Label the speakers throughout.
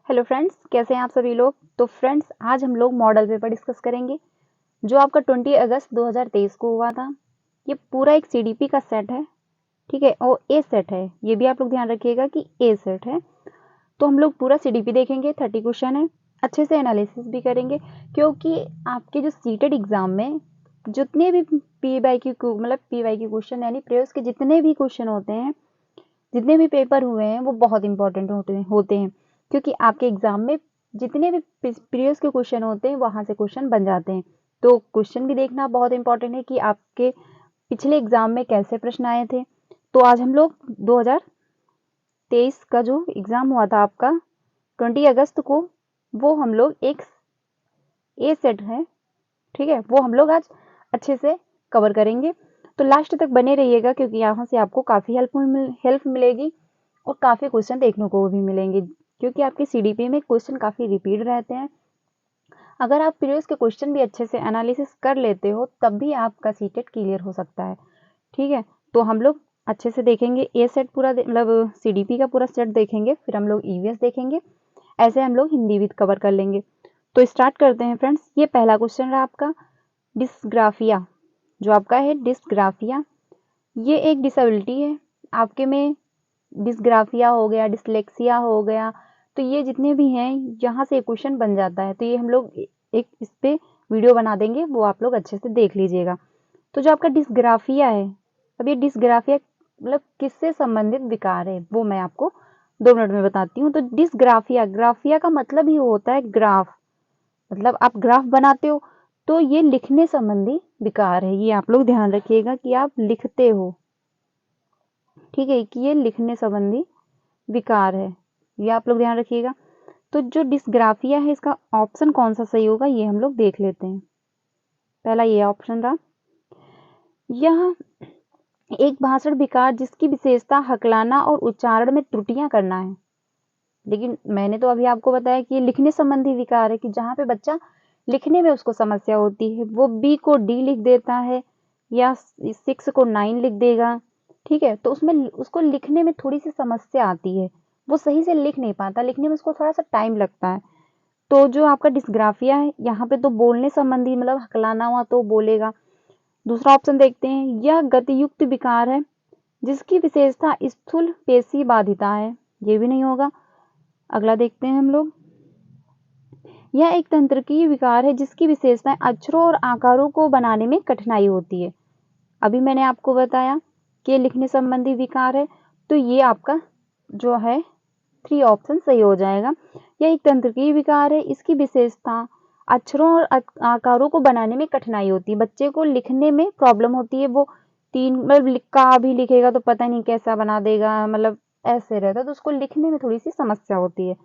Speaker 1: Hello friends, कैसे हैं आप सभी लोग। तो फ्रेंड्स, आज हम लोग मॉडल पेपर डिस्कस करेंगे जो आपका 20 अगस्त 2023 को हुआ था। ये पूरा एक सीडीपी का सेट है, ठीक है, और ए सेट है। ये भी आप लोग ध्यान रखिएगा कि ए सेट है। तो हम लोग पूरा सीडीपी देखेंगे, 30 क्वेश्चन है, अच्छे से एनालिसिस भी करेंगे, क्योंकि आपके जो सीटेड एग्जाम में जितने भी पी वाई क्यू क्वेश्चन यानी प्रयोज के जितने भी क्वेश्चन होते हैं, जितने भी पेपर हुए हैं, वो बहुत इंपॉर्टेंट होते हैं, क्योंकि आपके एग्जाम में जितने भी प्रीवियस के क्वेश्चन होते हैं वहां से क्वेश्चन बन जाते हैं। तो क्वेश्चन भी देखना बहुत इंपॉर्टेंट है कि आपके पिछले एग्जाम में कैसे प्रश्न आए थे। तो आज हम लोग 2023 का जो एग्जाम हुआ था आपका 20 अगस्त को, वो हम लोग एक ए सेट है, ठीक है, वो हम लोग आज अच्छे से कवर करेंगे। तो लास्ट तक बने रहिएगा, क्योंकि यहाँ से आपको काफ़ी हेल्प मिलेगी और काफ़ी क्वेश्चन देखने को भी मिलेंगे, क्योंकि आपके सीडीपी में क्वेश्चन काफ़ी रिपीट रहते हैं। अगर आप प्रीवियस के क्वेश्चन भी अच्छे से एनालिसिस कर लेते हो, तब भी आपका सीटेट क्लियर हो सकता है, ठीक है। तो हम लोग अच्छे से देखेंगे ए सेट पूरा, मतलब सीडीपी का पूरा सेट देखेंगे, फिर हम लोग ईवीएस देखेंगे, ऐसे हम लोग हिंदी भी कवर कर लेंगे। तो स्टार्ट करते हैं फ्रेंड्स। ये पहला क्वेश्चन रहा आपका, डिस्ग्राफिया। जो आपका है डिस्ग्राफिया, ये एक डिसेबिलिटी है आपके में। डिस्ग्राफिया हो गया, डिसलेक्सिया हो गया, तो ये जितने भी हैं यहाँ से क्वेश्चन बन जाता है। तो ये हम लोग एक इस पे वीडियो बना देंगे, वो आप लोग अच्छे से देख लीजिएगा। तो जो आपका डिस्ग्राफिया है, अब ये डिस्ग्राफिया मतलब किससे संबंधित विकार है, वो मैं आपको 2 मिनट में बताती हूँ। तो डिस्ग्राफिया, ग्राफिया का मतलब ही होता है ग्राफ, मतलब आप ग्राफ बनाते हो, तो ये लिखने संबंधी विकार है। ये आप लोग ध्यान रखिएगा कि आप लिखते हो, ठीक है, कि ये लिखने संबंधी विकार है, ये आप लोग ध्यान रखिएगा। तो जो डिस्ग्राफिया है, इसका ऑप्शन कौन सा सही होगा, ये हम लोग देख लेते हैं। पहला ये ऑप्शन रहा। यह एक भाषण विकार जिसकी विशेषता हकलाना और उच्चारण में त्रुटियां करना है। लेकिन मैंने तो अभी आपको बताया कि ये लिखने संबंधी विकार है, कि जहाँ पे बच्चा लिखने में उसको समस्या होती है, वो बी को डी लिख देता है या 6 को 9 लिख देगा, ठीक है। तो उसमें उसको लिखने में थोड़ी सी समस्या आती है, वो सही से लिख नहीं पाता, लिखने में उसको थोड़ा सा टाइम लगता है। तो जो आपका डिस्ग्राफिया है, यहाँ पे तो बोलने संबंधी, मतलब हकलाना हुआ तो बोलेगा। दूसरा ऑप्शन देखते हैं, यह गतियुक्त विकार है जिसकी विशेषता स्थूल पेशी बाधिता है, ये भी नहीं होगा। अगला देखते हैं हम लोग, यह एक तंत्रिकीय विकार है जिसकी विशेषताएं अक्षरों और आकारों को बनाने में कठिनाई होती है। अभी मैंने आपको बताया कि लिखने संबंधी विकार है, तो ये आपका जो है 3 ऑप्शन सही हो जाएगा। यह एक तंत्रिकीय विकार है, इसकी विशेषता अक्षरों और आकारों को बनाने में कठिनाई होती है। बच्चे को लिखने में प्रॉब्लम होती है, वो 3 मतलब का भी लिखेगा तो पता नहीं कैसा बना देगा, मतलब ऐसे रहता है, तो उसको लिखने में थोड़ी सी समस्या होती है।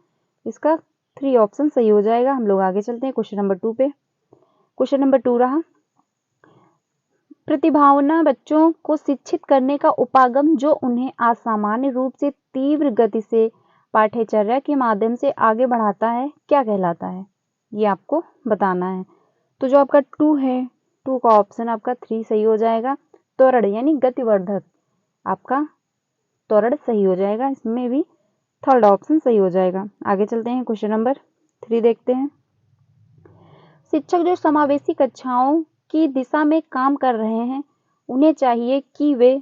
Speaker 1: इसका 3 ऑप्शन सही हो जाएगा। हम लोग आगे चलते हैं क्वेश्चन नंबर 2 पे। क्वेश्चन नंबर 2 रहा, प्रतिभावान बच्चों को शिक्षित करने का उपागम जो उन्हें असामान्य रूप से तीव्र गति से पाठ्यचर्या के माध्यम से आगे बढ़ाता है, क्या कहलाता है, ये आपको बताना है। तो जो आपका 2 है, 2 का ऑप्शन आपका 3 सही हो जाएगा। त्वरण यानी गतिवर्धक, आपका त्वरण सही हो जाएगा, इसमें भी 3rd ऑप्शन सही हो जाएगा। आगे चलते हैं, क्वेश्चन नंबर 3 देखते हैं। शिक्षक जो समावेशी कक्षाओं की दिशा में काम कर रहे हैं, उन्हें चाहिए कि वे,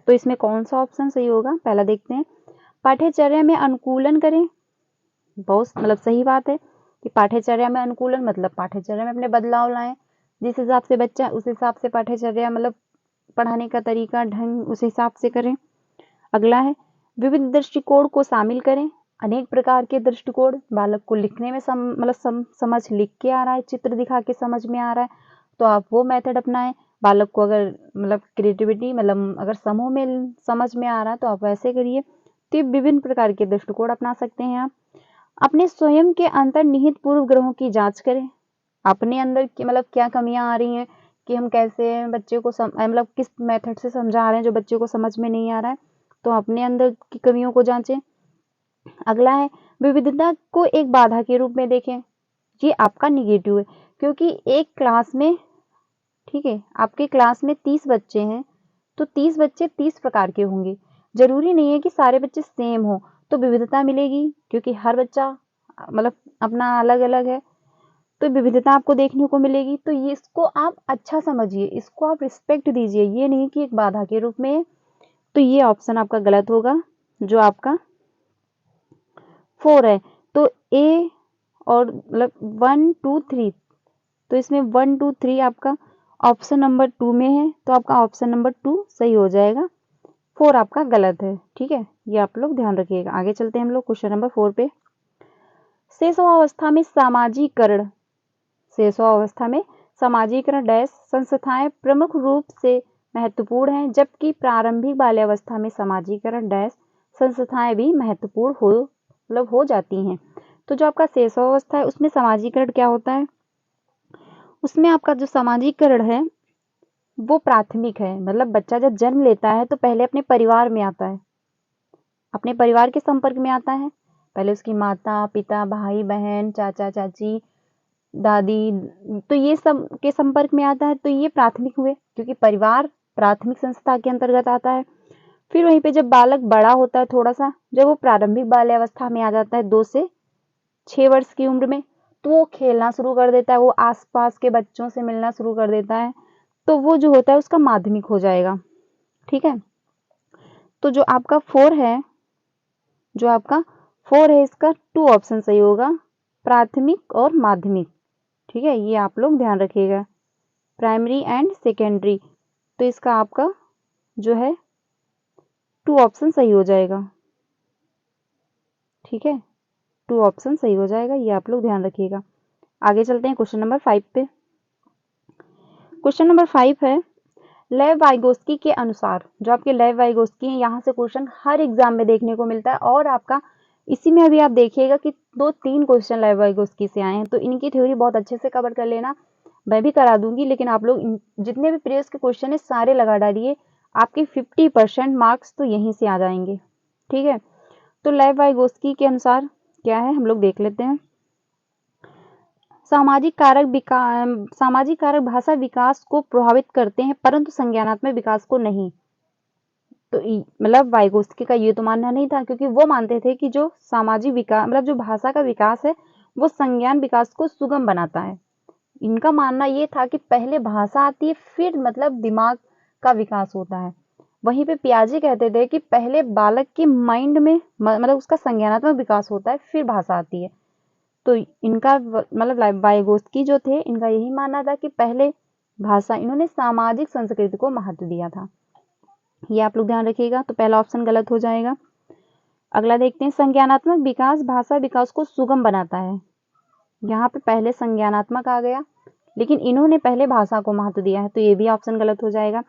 Speaker 1: तो इसमें कौन सा ऑप्शन सही होगा, पहला देखते हैं। पाठ्यचर्या में अनुकूलन करें, बहुत मतलब सही बात है कि पाठ्यचर्या में अनुकूलन मतलब पाठ्यचर्या में अपने बदलाव लाएं, जिस हिसाब से बच्चा उस हिसाब से पाठ्यचर्या मतलब पढ़ाने का तरीका ढंग उस हिसाब से करें। अगला है, विविध दृष्टिकोण को शामिल करें, अनेक प्रकार के दृष्टिकोण, बालक को लिखने में समझ लिख के आ रहा है, चित्र दिखा के समझ में आ रहा है, तो आप वो मेथड अपनाएं। बालक को अगर मतलब क्रिएटिविटी मतलब अगर समूह में समझ में आ रहा है तो आप वैसे करिए। तो विभिन्न प्रकार के दृष्टिकोण अपना सकते हैं आप। अपने स्वयं के अंतर्निहित पूर्व ग्रहों की जांच करें, अपने अंदर की मतलब क्या कमियां आ रही हैं, कि हम कैसे बच्चे को मतलब किस मेथड से समझा रहे हैं जो बच्चे को समझ में नहीं आ रहा है, तो अपने अंदर की कमियों को जांचें। अगला है, विविधता को एक बाधा के रूप में देखें, ये आपका निगेटिव है, क्योंकि एक क्लास में, ठीक है, आपके क्लास में 30 बच्चे हैं, तो 30 बच्चे 30 प्रकार के होंगे, जरूरी नहीं है कि सारे बच्चे सेम हो, तो विविधता मिलेगी, क्योंकि हर बच्चा मतलब अपना अलग अलग है, तो विविधता आपको देखने को मिलेगी। तो ये इसको आप अच्छा समझिए, इसको आप रिस्पेक्ट दीजिए, ये नहीं कि एक बाधा के रूप में। तो ये ऑप्शन आपका गलत होगा, जो आपका 4 है। तो ए और मतलब 1 2 3, तो इसमें 1 2 3 आपका ऑप्शन नंबर 2 में है, तो आपका ऑप्शन नंबर 2 सही हो जाएगा, 4 आपका गलत है। ठीक है, ये आप लोग ध्यान रखिएगा। आगे चलते हैं हम लोग क्वेश्चन नंबर 4 पे। शेषावस्था में सामाजिकरण, शेषावस्था में सामाजिकरण डैश संस्थाएं प्रमुख रूप से महत्वपूर्ण हैं, जबकि प्रारंभिक बाल्यावस्था में सामाजिकरण डैश संस्थाएं भी महत्वपूर्ण हो जाती हैं। तो जो आपका शेषावस्था है उसमें सामाजिकरण क्या होता है, उसमें आपका जो सामाजिकरण है वो प्राथमिक है। मतलब बच्चा जब जन्म लेता है तो पहले अपने परिवार में आता है, अपने परिवार के संपर्क में आता है। पहले उसकी माता पिता भाई बहन चाचा चाची दादी, तो ये सब के संपर्क में आता है। तो ये प्राथमिक हुए, क्योंकि परिवार प्राथमिक संस्था के अंतर्गत आता है। फिर वहीं पे जब बालक बड़ा होता है थोड़ा सा, जब वो प्रारंभिक बाल्यावस्था में आ जाता है 2 से 6 वर्ष की उम्र में, तो वो खेलना शुरू कर देता है, वो आसपास के बच्चों से मिलना शुरू कर देता है। तो वो जो होता है उसका माध्यमिक हो जाएगा। ठीक है, तो जो आपका 4 है, जो आपका 4 है इसका 2 ऑप्शन सही होगा, प्राथमिक और माध्यमिक। ठीक है, ये आप लोग ध्यान रखिएगा, प्राइमरी एंड सेकेंडरी। तो इसका आपका जो है 2 ऑप्शन सही हो जाएगा। ठीक है, 2 ऑप्शन सही हो जाएगा, ये आप लोग ध्यान रखिएगा। आगे चलते हैं क्वेश्चन नंबर 5 पे। क्वेश्चन नंबर 5 है, लेव वाइगोस्की के अनुसार, जो आपके लेव वाइगोस्की है, यहाँ से क्वेश्चन हर एग्जाम में देखने को मिलता है। और आपका इसी में अभी आप देखिएगा कि 2-3 क्वेश्चन लेव वाइगोस्की से आए हैं। तो इनकी थ्योरी बहुत अच्छे से कवर कर लेना, मैं भी करा दूंगी, लेकिन आप लोग जितने भी प्रीवियस के क्वेश्चन है सारे लगा डालिए, आपके 50% मार्क्स तो यहीं से आ जाएंगे। ठीक है, तो लेव वाइगोस्की के अनुसार क्या है हम लोग देख लेते हैं। सामाजिक कारक भाषा विकास को प्रभावित करते हैं, परंतु संज्ञानात्मक विकास को नहीं। तो मतलब वाइगोस्की का ये तो मानना नहीं था, क्योंकि वो मानते थे कि जो सामाजिक विकास मतलब जो भाषा का विकास है वो संज्ञान विकास को सुगम बनाता है। इनका मानना ये था कि पहले भाषा आती है, फिर मतलब दिमाग का विकास होता है। वहीं पे पियाजे कहते थे कि पहले बालक के माइंड में मतलब उसका संज्ञानात्मक विकास होता है, फिर भाषा आती है। तो इनका मतलब वाइगोस्की जो थे, इनका यही मानना था कि पहले भाषा, इन्होंने सामाजिक संस्कृति को महत्व दिया था। ये आप लोग ध्यान रखिएगा। तो पहला ऑप्शन गलत हो जाएगा। अगला देखते हैं, संज्ञानात्मक विकास भाषा विकास को सुगम बनाता है। यहाँ पे पहले संज्ञानात्मक आ गया, लेकिन इन्होंने पहले भाषा को महत्व दिया है, तो ये भी ऑप्शन गलत हो जाएगा।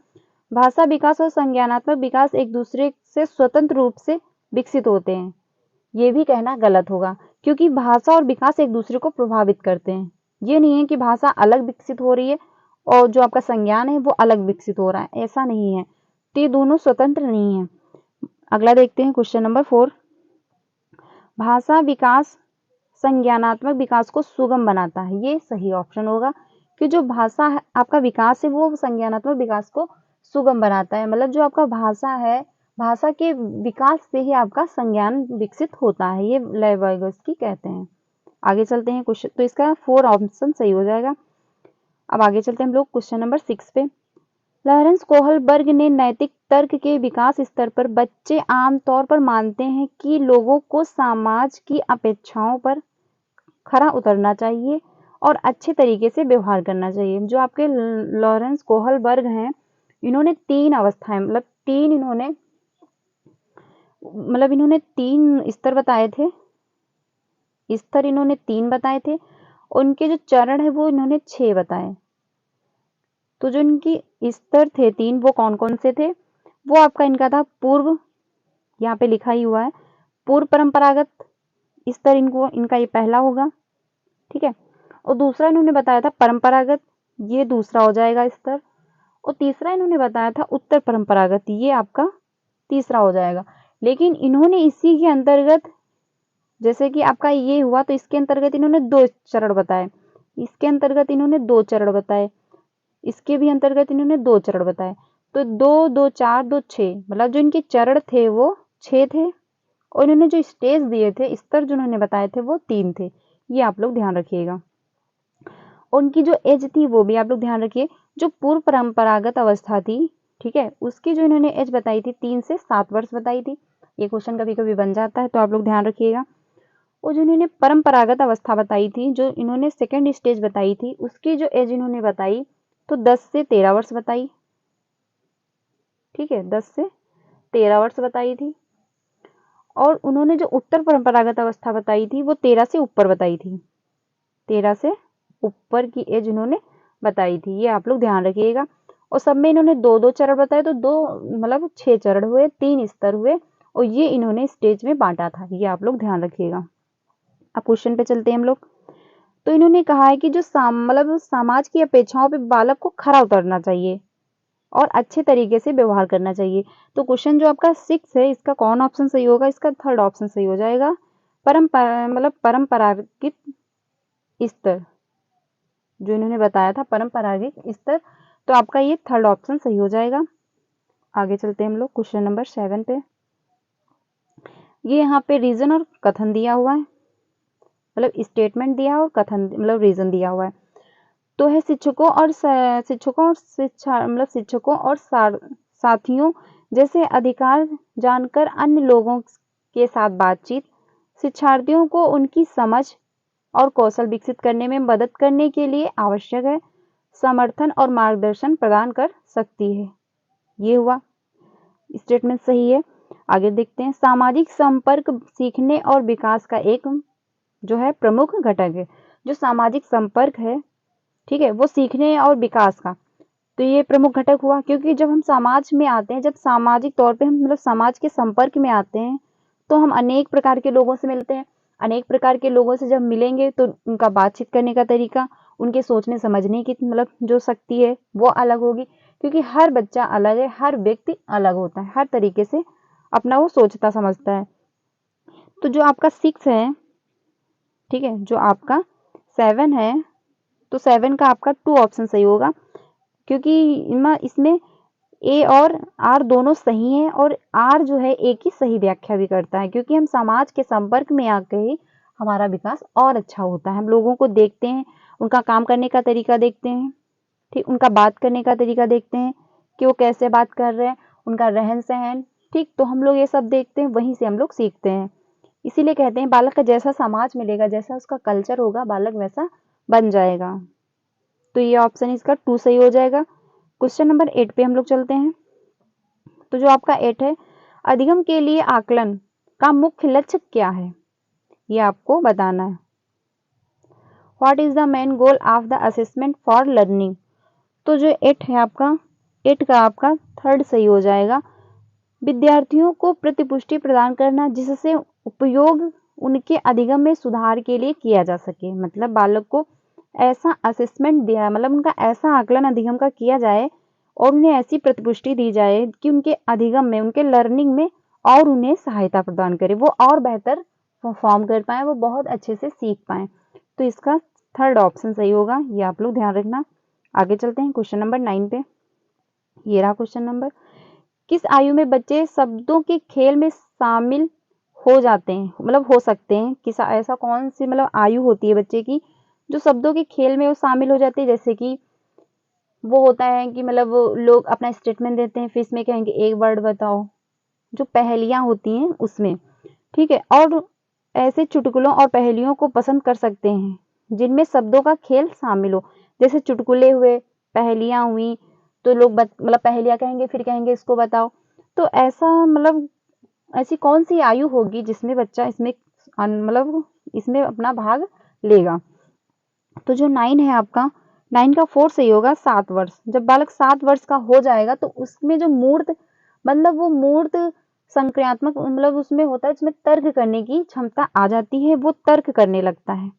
Speaker 1: भाषा विकास और संज्ञानात्मक विकास एक दूसरे से स्वतंत्र रूप से विकसित होते हैं, ये भी कहना गलत होगा, क्योंकि भाषा और विकास एक दूसरे को प्रभावित करते हैं। ये नहीं है कि भाषा अलग विकसित हो रही है और जो आपका संज्ञान है वो अलग विकसित हो रहा है, ऐसा नहीं है। तो ये दोनों स्वतंत्र नहीं है। अगला देखते हैं क्वेश्चन नंबर 4, भाषा विकास संज्ञानात्मक विकास को सुगम बनाता है। ये सही ऑप्शन होगा कि जो भाषा है आपका विकास है वो संज्ञानात्मक विकास को सुगम बनाता है। मतलब जो आपका भाषा है, भाषा के विकास से ही आपका संज्ञान विकसित होता है, ये लेव वाइगोस्की कहते हैं। आगे चलते हैं क्वेश्चन, तो इसका 4 ऑप्शन सही हो जाएगा। अब आगे चलते हैं हम लोग क्वेश्चन नंबर 6 पे। लॉरेंस कोहलबर्ग ने नैतिक तर्क के विकास स्तर पर बच्चे आमतौर पर मानते हैं कि लोगों को समाज की अपेक्षाओं पर खरा उतरना चाहिए और अच्छे तरीके से व्यवहार करना चाहिए। जो आपके लॉरेंस कोहलबर्ग हैं, इन्होंने 3 अवस्थाएं इन्होंने 3 स्तर बताए थे, स्तर इन्होंने 3 बताए थे। उनके जो चरण है वो इन्होंने 6 बताए। तो जो इनकी स्तर थे 3, वो कौन कौन से थे, वो आपका इनका था पूर्व, यहाँ पे लिखा ही हुआ है, पूर्व परंपरागत स्तर इनका ये पहला होगा। ठीक है, और दूसरा इन्होंने बताया था परंपरागत, ये दूसरा हो जाएगा स्तर। और तीसरा इन्होंने बताया था उत्तर परंपरागत, ये आपका तीसरा हो जाएगा। लेकिन इन्होंने इसी के अंतर्गत, जैसे कि आपका ये हुआ, तो इसके अंतर्गत इन्होंने 2 चरण बताए, इसके अंतर्गत इन्होंने 2 चरण बताए, इसके भी अंतर्गत इन्होंने 2 चरण बताए। तो 2 2 4 2 6, मतलब जो इनके चरण थे वो 6 थे और इन्होंने जो स्टेज दिए थे, स्तर जो उन्होंने बताए थे, वो 3 थे। ये आप लोग ध्यान रखिएगा। उनकी जो एज थी वो भी आप लोग ध्यान रखिए। जो पूर्व परंपरागत अवस्था थी, ठीक है, उसकी जो इन्होंने एज बताई थी 3 से 7 वर्ष बताई थी। ये क्वेश्चन कभी कभी बन जाता है, तो आप लोग ध्यान रखिएगा। और जो इन्होंने परंपरागत अवस्था बताई थी, जो इन्होंने सेकेंड स्टेज बताई थी, उसकी जो एज इन्होंने बताई तो 10 से 13 वर्ष बताई। ठीक है, 10 से 13 वर्ष बताई थी। और उन्होंने जो उत्तर परंपरागत अवस्था बताई थी वो 13 से ऊपर बताई थी। 13 से ऊपर की एज इन्होंने बताई थी। ये आप लोग ध्यान रखिएगा। और सब में इन्होंने 2-2 चरण बताए, तो 2 मतलब 6 चरण हुए, 3 स्तर हुए, और ये इन्होंने स्टेज में बांटा था। ये आप लोग ध्यान रखिएगा। अब क्वेश्चन पे चलते हैं हम लोग। तो इन्होंने कहा है कि जो मतलब समाज की अपेक्षाओं पे बालक को खरा उतरना चाहिए और अच्छे तरीके से व्यवहार करना चाहिए। तो क्वेश्चन जो आपका 6 है, इसका कौन ऑप्शन सही होगा? इसका थर्ड ऑप्शन सही हो जाएगा। परंपरागत स्तर, जो इन्होंने बताया था परंपरागत स्तर, तो आपका ये थर्ड ऑप्शन सही हो जाएगा। आगे चलते हैं हम लोग क्वेश्चन नंबर 7 पे। ये यहाँ पे रीजन और कथन दिया हुआ है, मतलब स्टेटमेंट दिया और कथन मतलब रीजन दिया हुआ है। तो है शिक्षकों और शिक्षकों और साथियों जैसे अधिकार जानकर अन्य लोगों के साथ बातचीत शिक्षार्थियों को उनकी समझ और कौशल विकसित करने में मदद करने के लिए आवश्यक है, समर्थन और मार्गदर्शन प्रदान कर सकती है। ये हुआ, स्टेटमेंट सही है। आगे देखते हैं। सामाजिक संपर्क सीखने और विकास का एक जो है प्रमुख घटक है। जो सामाजिक संपर्क है, ठीक है, वो सीखने और विकास का, तो ये प्रमुख घटक हुआ। क्योंकि जब हम समाज में आते हैं, जब सामाजिक तौर पे हम मतलब समाज के संपर्क में आते हैं, तो हम अनेक प्रकार के लोगों से मिलते हैं। अनेक प्रकार के लोगों से जब मिलेंगे तो उनका बातचीत करने का तरीका, उनके सोचने समझने की मतलब जो शक्ति है वो अलग होगी। क्योंकि हर बच्चा अलग है, हर व्यक्ति अलग होता है, हर तरीके से अपना वो सोचता समझता है। तो जो आपका 6 है, ठीक है, जो आपका 7 है, तो 7 का आपका 2 ऑप्शन सही होगा। क्योंकि इसमें ए और आर दोनों सही हैं, और आर जो है ए की सही व्याख्या भी करता है। क्योंकि हम समाज के संपर्क में आकर ही हमारा विकास और अच्छा होता है। हम लोगों को देखते हैं, उनका काम करने का तरीका देखते हैं, ठीक, उनका बात करने का तरीका देखते हैं कि वो कैसे बात कर रहे हैं, उनका रहन सहन, ठीक, तो हम लोग ये सब देखते हैं, वहीं से हम लोग सीखते हैं। इसीलिए कहते हैं बालक का जैसा समाज मिलेगा, जैसा उसका कल्चर होगा, बालक वैसा बन जाएगा। तो ये ऑप्शन इसका 2 सही हो जाएगा। क्वेश्चन नंबर 8 पे हम लोग चलते हैं। तो जो आपका 8 है, अधिगम के लिए आकलन का मुख्य लक्ष्य क्या है? ये आपको बताना है। What is the main goal of the assessment for learning? तो जो 8 है आपका, 8 का आपका थर्ड सही हो जाएगा। विद्यार्थियों को प्रतिपुष्टि प्रदान करना जिससे उपयोग उनके अधिगम में सुधार के लिए किया जा सके। मतलब बालक को ऐसा असेसमेंट दिया, मतलब उनका ऐसा आकलन अधिगम का किया जाए और उन्हें ऐसी प्रतिपुष्टि दी जाए कि उनके अधिगम में, उनके लर्निंग में और उन्हें सहायता प्रदान करे, वो और बेहतर परफॉर्म कर पाए, वो बहुत अच्छे से सीख पाए। तो इसका थर्ड ऑप्शन सही होगा, ये आप लोग ध्यान रखना। आगे चलते हैं क्वेश्चन नंबर 9 पे। ये रहा क्वेश्चन नंबर। किस आयु में बच्चे शब्दों के खेल में शामिल हो जाते हैं, मतलब हो सकते हैं? किस ऐसा कौन सी मतलब आयु होती है बच्चे की जो शब्दों के खेल में वो शामिल हो जाते हैं? जैसे कि वो होता है कि मतलब वो लोग अपना स्टेटमेंट देते हैं, फिर इसमें कहेंगे एक वर्ड बताओ, जो पहेलियां होती हैं उसमें, ठीक है। और ऐसे चुटकुलों और पहेलियों को पसंद कर सकते हैं जिनमें शब्दों का खेल शामिल हो। जैसे चुटकुले हुए, पहेलियां हुई, तो लोग मतलब पहेलियां कहेंगे, फिर कहेंगे इसको बताओ। तो ऐसा मतलब ऐसी कौन सी आयु होगी जिसमें बच्चा इसमें मतलब इसमें अपना भाग लेगा? तो जो 9 है आपका, 9 का 4 सही होगा, 7 वर्ष। जब बालक 7 वर्ष का हो जाएगा तो उसमें जो मूर्त मतलब वो मूर्त संक्रियात्मक मतलब उसमें होता है, जिसमें तर्क करने की क्षमता आ जाती है, वो तर्क करने लगता है।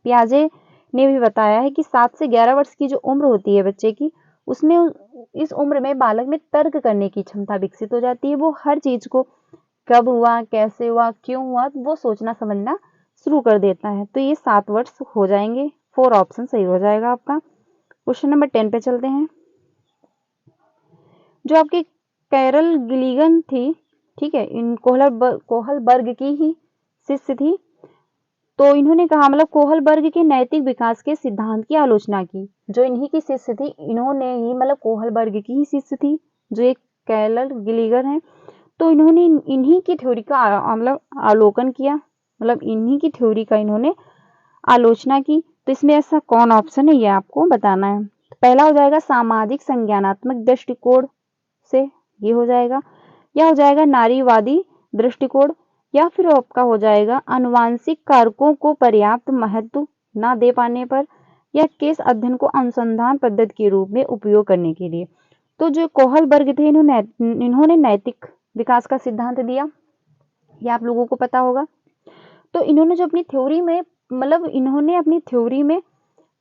Speaker 1: पियाजे ने भी बताया है कि 7 से 11 वर्ष की जो उम्र होती है बच्चे की, उसमें इस उम्र में बालक में तर्क करने की क्षमता विकसित हो जाती है। वो हर चीज को कब हुआ, कैसे हुआ, क्यों हुआ, वो सोचना समझना शुरू कर देता है। तो ये 7 वर्ष हो जाएंगे, 4 ऑप्शन सही हो जाएगा आपका। क्वेश्चन नंबर 10 पे चलते हैं। जो आपकी कैरल गिलिगन थी, ठीक है, इन कोहलबर्ग की ही शिष्य थी। तो इन्होंने कहा, मतलब कोहलबर्ग के नैतिक विकास के सिद्धांत की आलोचना की। जो इन्हीं की शिष्य थी, इन्होंने ही, मतलब कोहलबर्ग की ही शिष्य थी, जो एक कैलर गिलिगर है। तो इन्होंने इन्हीं की थ्योरी का मतलब आलोकन किया, मतलब इन्हीं की थ्योरी का इन्होंने आलोचना की। तो इसमें ऐसा कौन ऑप्शन है, ये आपको बताना है। तो पहला हो जाएगा सामाजिक संज्ञानात्मक दृष्टिकोण से, ये हो जाएगा, या हो जाएगा नारीवादी दृष्टिकोण, या फिर आपका हो जाएगा आनुवांशिक कारकों को पर्याप्त महत्व न दे पाने पर, या केस अध्ययन को अनुसंधान पद्धति के रूप में उपयोग करने के लिए। तो जो कोहलबर्ग थे, इन्होंने नैतिक विकास का सिद्धांत दिया, ये आप लोगों को पता होगा। तो इन्होंने जो अपनी थ्योरी में, मतलब इन्होंने अपनी थ्योरी में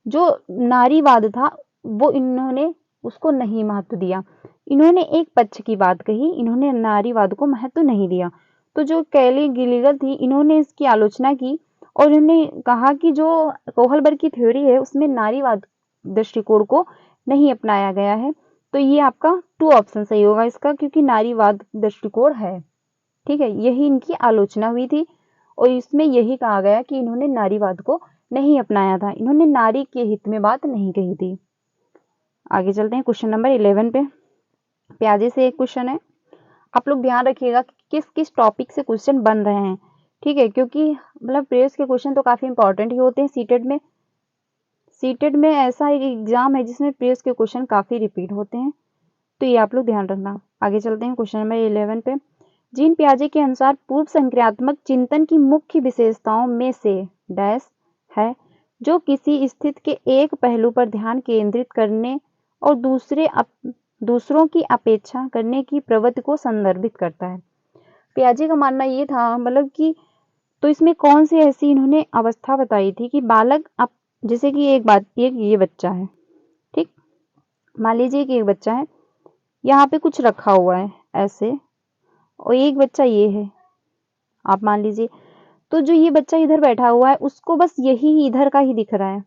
Speaker 1: जो नारीवाद था, वो इन्होंने उसको नहीं महत्व दिया। इन्होंने एक पक्ष की बात कही, इन्होंने नारीवाद को महत्व नहीं दिया। तो जो कैली गिलिगर थी, इन्होंने इसकी आलोचना की और इन्होंने कहा कि जो कोहलबर्ग की थ्योरी है, उसमें नारीवाद दृष्टिकोण को नहीं अपनाया गया है। तो ये आपका 2 ऑप्शन सही होगा इसका, क्योंकि नारीवाद दृष्टिकोण है। ठीक है, यही इनकी आलोचना हुई थी और इसमें यही कहा गया कि इन्होंने नारीवाद को नहीं अपनाया था, इन्होंने नारी के हित में बात नहीं कही थी। आगे चलते हैं क्वेश्चन नंबर 11 पे। प्याजे से एक क्वेश्चन है, आप लोग ध्यान रखिएगा कि किस किस टॉपिक से क्वेश्चन बन रहे हैं। ठीक है, क्योंकि मतलब प्रेस के क्वेश्चन तो काफी इंपॉर्टेंट ही होते हैं। सीटेड में ऐसा एक एग्जाम है जिसमें प्रेस के क्वेश्चन काफी रिपीट होते हैं, तो ये आप लोग ध्यान रखना। आगे चलते हैं क्वेश्चन नंबर 11 पे। जीन पियाजे के अनुसार पूर्व संक्रियात्मक चिंतन की मुख्य विशेषताओं में से डैश है जो किसी स्थिति के एक पहलू पर ध्यान केंद्रित करने और दूसरों की अपेक्षा करने की प्रवृत्ति को संदर्भित करता है। पियाजे का मानना ये था, मतलब कि तो इसमें कौन सी ऐसी इन्होंने अवस्था बताई थी कि बालक जैसे कि एक ये बच्चा है, ठीक, मान लीजिए कि एक बच्चा है, यहाँ पे कुछ रखा हुआ है ऐसे, और एक बच्चा ये है, आप मान लीजिए। तो जो ये बच्चा इधर बैठा हुआ है, उसको बस यही इधर का ही दिख रहा है,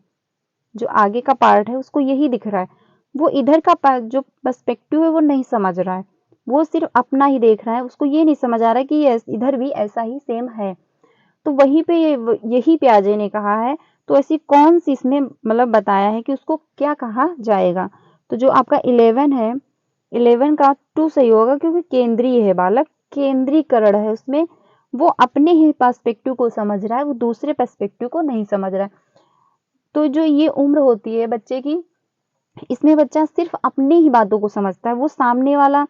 Speaker 1: जो आगे का पार्ट है उसको यही दिख रहा है। वो इधर का जो पर्सपेक्टिव है वो नहीं समझ रहा है, वो सिर्फ अपना ही देख रहा है, उसको ये नहीं समझ आ रहा है कि इधर भी ऐसा ही सेम है। तो वहीं पे यही पियाजे ने कहा है। तो ऐसी कौन सी इसमें मतलब बताया है कि उसको क्या कहा जाएगा। तो जो आपका 11 है, 11 का 2 सही होगा, क्योंकि केंद्रीय है, बालक केंद्रीकरण है उसमें, वो अपने ही पर्सपेक्टिव को समझ रहा है, वो दूसरे पर्सपेक्टिव को नहीं समझ रहा है। तो जो ये उम्र होती है बच्चे की, इसमें बच्चा सिर्फ अपनी ही बातों को समझता है, वो सामने वाला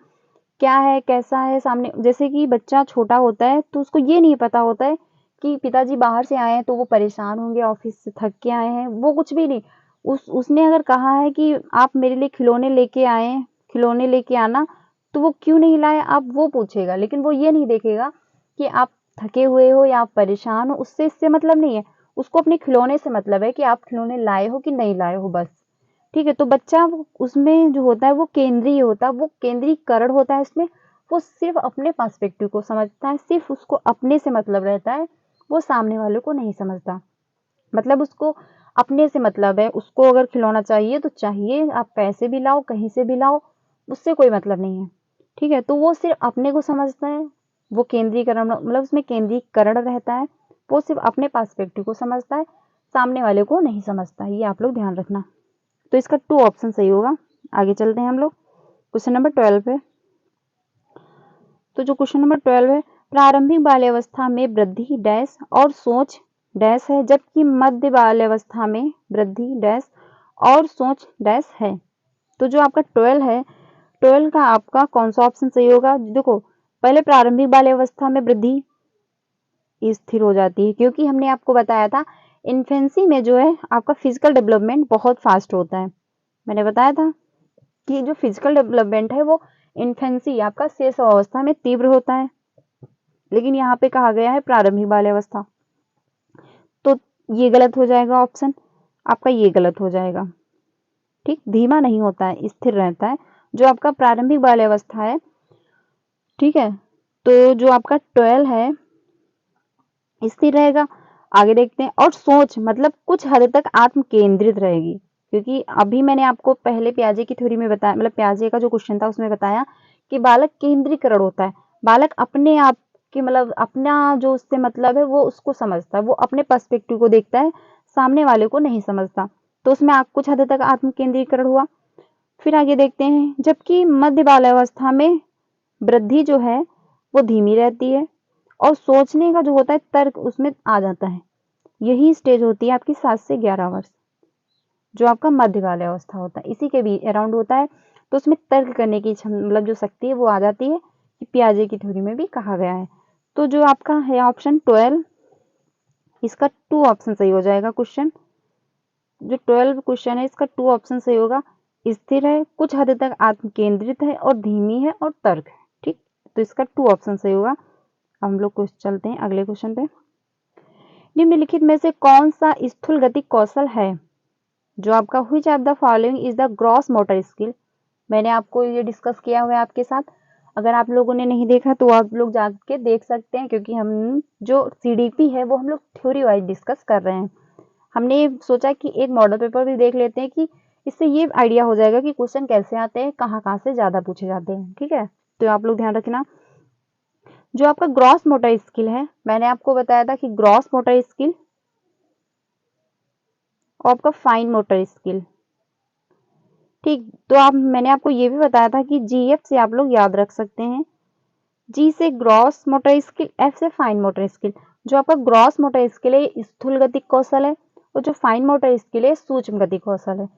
Speaker 1: क्या है कैसा है सामने, जैसे कि बच्चा छोटा होता है तो उसको ये नहीं पता होता है कि पिताजी बाहर से आए हैं तो वो परेशान होंगे, ऑफिस से थक के आए हैं, वो कुछ भी नहीं। उसने अगर कहा है कि आप मेरे लिए खिलौने लेके आए, खिलौने लेके आना, तो वो क्यों नहीं लाए आप वो पूछेगा, लेकिन वो ये नहीं देखेगा कि आप थके हुए हो या आप परेशान हो, उससे इससे मतलब नहीं है। उसको अपने खिलौने से मतलब है कि आप खिलौने लाए हो कि नहीं लाए हो, बस। ठीक है, तो बच्चा उसमें जो होता है वो केंद्रीय होता है, वो केंद्रीकरण होता है इसमें। वो सिर्फ अपने पर्सपेक्टिव को समझता है, सिर्फ उसको अपने से मतलब रहता है, वो सामने वाले को नहीं समझता। मतलब उसको अपने से मतलब है, उसको अगर खिलौना चाहिए तो चाहिए, आप पैसे भी लाओ कहीं से भी लाओ, उससे कोई मतलब नहीं है। ठीक है, तो वो सिर्फ अपने को समझता है, वो केंद्रीकरण मतलब उसमें केंद्रीकरण रहता है, वो सिर्फ अपने पर्सपेक्टिव को समझता है, सामने वाले को नहीं समझता। ये आप लोग ध्यान रखना। तो इसका 2 ऑप्शन सही होगा। आगे चलते हैं हम लोग क्वेश्चन नंबर 12 पे। तो जो क्वेश्चन नंबर 12 है, प्रारंभिक बाल्यावस्था में वृद्धि डैश और सोच डैश है, जबकि मध्य बाल्यावस्था में वृद्धि डैश और सोच डैश है। तो जो आपका 12 है, 12 का आपका कौन सा ऑप्शन सही होगा। देखो, पहले प्रारंभिक बाल्यावस्था में वृद्धि स्थिर हो जाती है, क्योंकि हमने आपको बताया था इन्फेंसी में जो है आपका फिजिकल डेवलपमेंट बहुत फास्ट होता है। मैंने बताया था कि जो फिजिकल डेवलपमेंट है वो इन्फेंसी आपका शेष अवस्था में तीव्र होता है, लेकिन यहाँ पे कहा गया है प्रारंभिक बाल्यावस्था, तो ये गलत हो जाएगा ऑप्शन आपका, ये गलत हो जाएगा। ठीक, धीमा नहीं होता है, स्थिर रहता है जो आपका प्रारंभिक बाल्यावस्था है। ठीक है, तो जो आपका 12 है स्थिर रहेगा। आगे देखते हैं, और सोच मतलब कुछ हद तक आत्म केंद्रित रहेगी, क्योंकि अभी मैंने आपको पहले प्याजे की थ्योरी में बताया, मतलब प्याजे का जो क्वेश्चन था उसमें बताया कि बालक केंद्रीकरण होता है, बालक अपने आप की मतलब अपना जो उससे मतलब है वो उसको समझता है, वो अपने पर्सपेक्टिव को देखता है, सामने वाले को नहीं समझता। तो उसमें कुछ हद तक आत्म केंद्रीकरण हुआ। फिर आगे देखते हैं, जबकि मध्य बाल्यावस्था में वृद्धि जो है वो धीमी रहती है और सोचने का जो होता है तर्क उसमें आ जाता है। यही स्टेज होती है आपकी 7 से 11 वर्ष, जो आपका मध्य बाल्यावस्था होता है, इसी के भी अराउंड होता है। तो उसमें तर्क करने की मतलब जो शक्ति है वो आ जाती है, कि पियाजे की थ्योरी में भी कहा गया है। तो जो आपका है ऑप्शन 12, इसका 2 ऑप्शन सही हो जाएगा। क्वेश्चन जो 12 क्वेश्चन है इसका 2 ऑप्शन सही होगा। स्थिर है, कुछ हद तक आत्म केंद्रित है और धीमी है और तर्क है। ठीक, तो इसका 2 ऑप्शन सही होगा। हम लोग कुछ चलते हैं अगले क्वेश्चन पे। निम्नलिखित में से कौन सा स्थूल गतिक कौशल है जो आपका which of the following is the gross motor skill. मैंने आपको ये डिस्कस किया हुआ है आपके साथ, अगर आप लोगों ने नहीं देखा तो आप लोग जाके देख सकते हैं, क्योंकि हम जो सीडीपी है वो हम लोग थ्योरी वाइज डिस्कस कर रहे हैं। हमने सोचा कि एक मॉडल पेपर भी देख लेते हैं, कि इससे ये आइडिया हो जाएगा कि क्वेश्चन कैसे आते हैं, कहाँ कहाँ से ज्यादा पूछे जाते हैं। ठीक है, तो आप लोग ध्यान रखना। जो आपका ग्रॉस मोटर स्किल है, मैंने आपको बताया था कि ग्रॉस मोटर स्किल और आपका फाइन मोटर स्किल। ठीक, तो मैंने आपको ये भी बताया था कि जीएफ से आप लोग याद रख सकते हैं, जी से ग्रॉस मोटर स्किल, एफ से फाइन मोटर स्किल। जो आपका ग्रॉस मोटर स्किल है स्थूल गतिक कौशल है, और जो फाइन मोटर स्किल है सूक्ष्म गतिक कौशल है।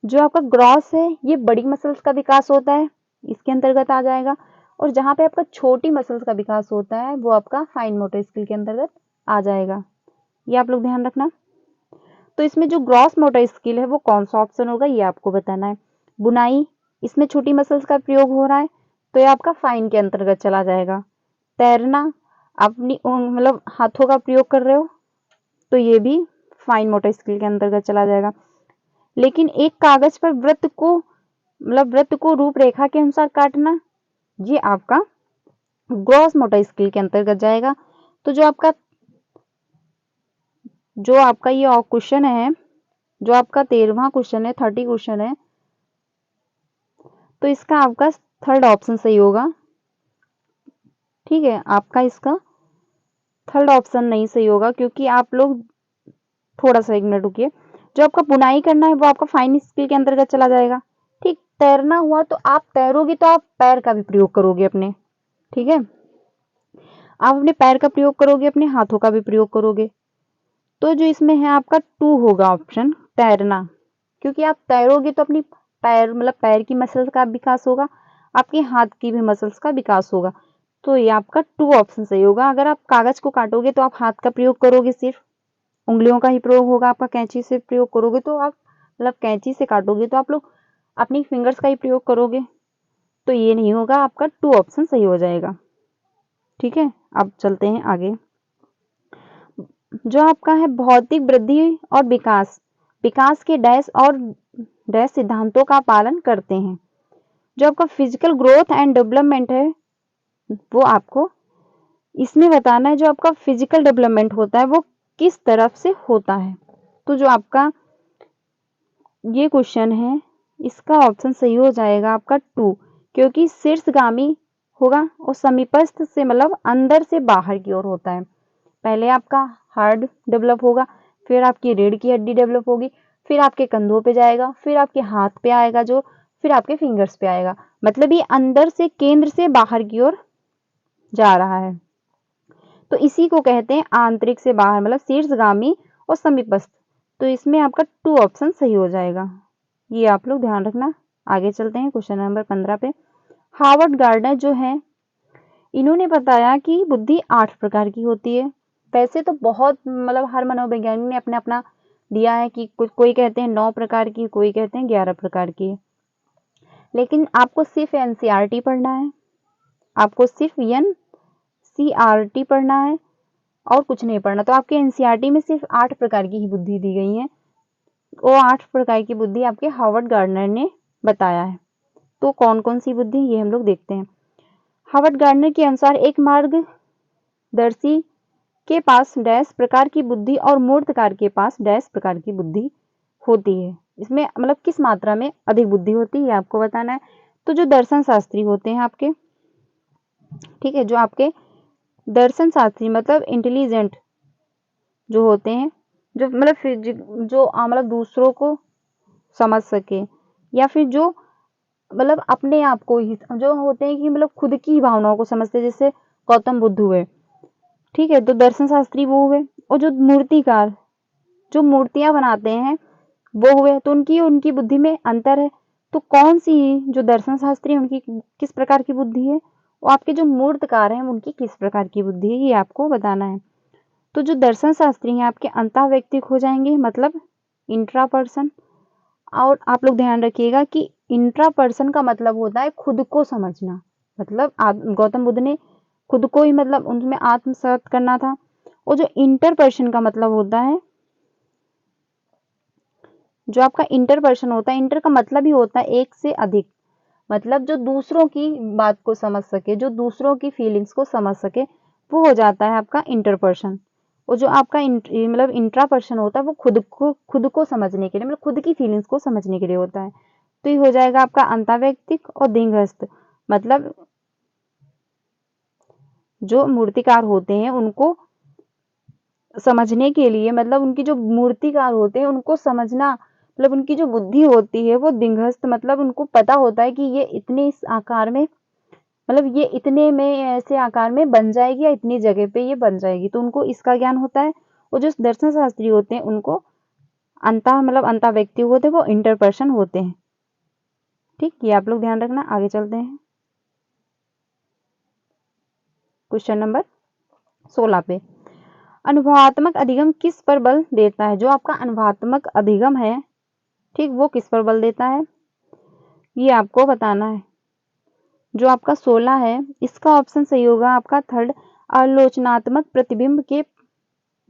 Speaker 1: जो आपका ग्रॉस है ये बड़ी मसल्स का विकास होता है, इसके अंतर्गत आ जाएगा। और जहां पे आपका छोटी मसल्स का विकास होता है वो आपका फाइन मोटर स्किल के अंतर्गत आ जाएगा। ये आप लोग ध्यान रखना। तो इसमें जो ग्रॉस मोटर स्किल है वो कौन सा ऑप्शन होगा ये आपको बताना है। बुनाई, इसमें छोटी मसल्स का प्रयोग हो रहा है, तो ये आपका फाइन के अंतर्गत चला जाएगा। तैरना, अपनी मतलब हाथों का प्रयोग कर रहे हो, तो ये भी फाइन मोटर स्किल के अंतर्गत चला जाएगा। लेकिन एक कागज पर वृत्त को रूपरेखा के अनुसार काटना, ये आपका ग्रॉस मोटर स्किल के अंतर्गत जाएगा। तो जो आपका ये क्वेश्चन है, जो आपका 13वां क्वेश्चन है, 30 क्वेश्चन है, तो इसका आपका थर्ड ऑप्शन सही होगा। ठीक है, आपका इसका थर्ड ऑप्शन नहीं सही होगा, क्योंकि आप लोग थोड़ा सा 1 मिनट रुकिए। जो आपका बुनाई करना है वो आपका फाइन स्किल के अंतर्गत चला जाएगा। ठीक, तैरना हुआ तो आप तैरोगे तो आप पैर का भी प्रयोग करोगे अपने। ठीक है, आप अपने पैर का प्रयोग करोगे, अपने हाथों का भी प्रयोग करोगे। तो जो इसमें है आपका 2 होगा ऑप्शन, तैरना। क्योंकि आप तैरोगे तो अपनी पैर मतलब पैर की मसल्स का विकास होगा, आपके हाथ की भी मसल्स का विकास होगा। तो ये आपका 2 ऑप्शन सही होगा। अगर आप कागज को काटोगे तो आप हाथ का प्रयोग करोगे, सिर्फ उंगलियों का ही प्रयोग होगा आपका। कैंची से प्रयोग करोगे तो आप मतलब कैंची से काटोगे तो आप लोग अपनी फिंगर्स का ही प्रयोग करोगे, तो ये नहीं होगा, आपका 2 ऑप्शन सही हो जाएगा। ठीक है, अब चलते हैं आगे। जो आपका है भौतिक वृद्धि और विकास के डैश और डैश सिद्धांतों का पालन करते हैं। जो आपका फिजिकल ग्रोथ एंड डेवलपमेंट है वो आपको इसमें बताना है। जो आपका फिजिकल डेवलपमेंट होता है वो किस तरफ से होता है। तो जो आपका ये क्वेश्चन है इसका ऑप्शन सही हो जाएगा आपका 2, क्योंकि शीर्षगामी होगा और समीपस्थ से मतलब अंदर से बाहर की ओर होता है। पहले आपका हार्ट डेवलप होगा, फिर आपकी रीढ़ की हड्डी डेवलप होगी, फिर आपके कंधों पे जाएगा, फिर आपके हाथ पे आएगा, जो फिर आपके फिंगर्स पे आएगा। मतलब ये अंदर से केंद्र से बाहर की ओर जा रहा है। तो इसी को कहते हैं आंतरिक से बाहर, मतलब शीर्षगामी और समीपस्थ। तो इसमें आपका 2 ऑप्शन सही हो जाएगा, ये आप लोग ध्यान रखना। आगे चलते हैं क्वेश्चन नंबर 15 पे। हार्वर्ड गार्डनर जो है इन्होंने बताया कि बुद्धि 8 प्रकार की होती है। वैसे तो बहुत मतलब हर मनोवैज्ञानिक ने अपना अपना दिया है कि कोई कहते हैं 9 प्रकार की, कोई कहते हैं 11 प्रकार की। लेकिन आपको सिर्फ एनसीईआरटी पढ़ना है, आपको सिर्फ एनसीईआरटी पढ़ना है और कुछ नहीं पढ़ना। तो आपके एनसीईआरटी में सिर्फ 8 प्रकार की ही बुद्धि दी गई है। वो 8 प्रकार की बुद्धि आपके हार्वर्ड गार्डनर ने बताया है। तो कौन कौन सी बुद्धि ये हम लोग देखते हैं। हार्वर्ड गार्डनर के अनुसार एक मार्गदर्शी के पास डैश प्रकार की बुद्धि और मूर्तकार के पास डैश प्रकार की बुद्धि होती है। इसमें मतलब किस मात्रा में अधिक बुद्धि होती है आपको बताना है। तो जो दर्शन शास्त्री होते हैं आपके, ठीक है, जो आपके दर्शन शास्त्री मतलब इंटेलिजेंट जो होते हैं, जो मतलब जो मतलब दूसरों को समझ सके, या फिर जो मतलब अपने आप को ही जो होते हैं कि मतलब खुद की भावनाओं को समझते हैं, जैसे गौतम बुद्ध हुए। ठीक है, तो दर्शन शास्त्री वो हुए। और जो मूर्तिकार जो मूर्तियां बनाते हैं वो हुए, तो उनकी उनकी बुद्धि में अंतर है। तो कौन सी जो दर्शन शास्त्री है उनकी किस प्रकार की बुद्धि है, और आपके जो मूर्तकार हैं उनकी किस प्रकार की बुद्धि है, ये आपको बताना है। तो जो दर्शन शास्त्री हैं आपके अंतः व्यक्तिक हो जाएंगे, मतलब इंट्रा पर्सन। और आप लोग ध्यान रखिएगा कि इंट्रा पर्सन का मतलब होता है खुद को समझना। मतलब गौतम बुद्ध ने खुद को ही मतलब उनमें आत्मसात करना था। और जो इंटर पर्सन का मतलब होता है, जो आपका इंटर पर्सन होता है, इंटर का मतलब ही होता है एक से अधिक। मतलब जो दूसरों की बात को समझ सके, जो दूसरों की फीलिंग्स को समझ सके, वो हो जाता है आपका इंटर पर्सन। और जो आपका मतलब इंट्रा पर्सन होता है वो खुद को समझने के लिए, मतलब खुद की फीलिंग्स को समझने के लिए होता है। तो ये हो जाएगा आपका अंतःवैयक्तिक और दिंगस्थ। मतलब जो मूर्तिकार होते हैं उनको समझने के लिए, मतलब उनकी जो मूर्तिकार होते हैं उनको समझना, मतलब उनकी जो बुद्धि होती है वो दिंगस्थ, मतलब उनको पता होता है कि ये इतने इस आकार में, मतलब ये इतने में ऐसे आकार में बन जाएगी या इतनी जगह पे ये बन जाएगी, तो उनको इसका ज्ञान होता है। और जो दर्शन शास्त्री होते हैं उनको अंतः व्यक्ति होते हैं, वो इंटर पर्सन होते हैं। ठीक, ये आप लोग ध्यान रखना। आगे चलते हैं क्वेश्चन नंबर 16 पे। अनुभवात्मक अधिगम किस पर बल देता है? जो आपका अनुभवात्मक अधिगम है, ठीक, वो किस पर बल देता है, ये आपको बताना है। जो आपका 16 है इसका ऑप्शन सही होगा आपका थर्ड, आलोचनात्मक प्रतिबिंब के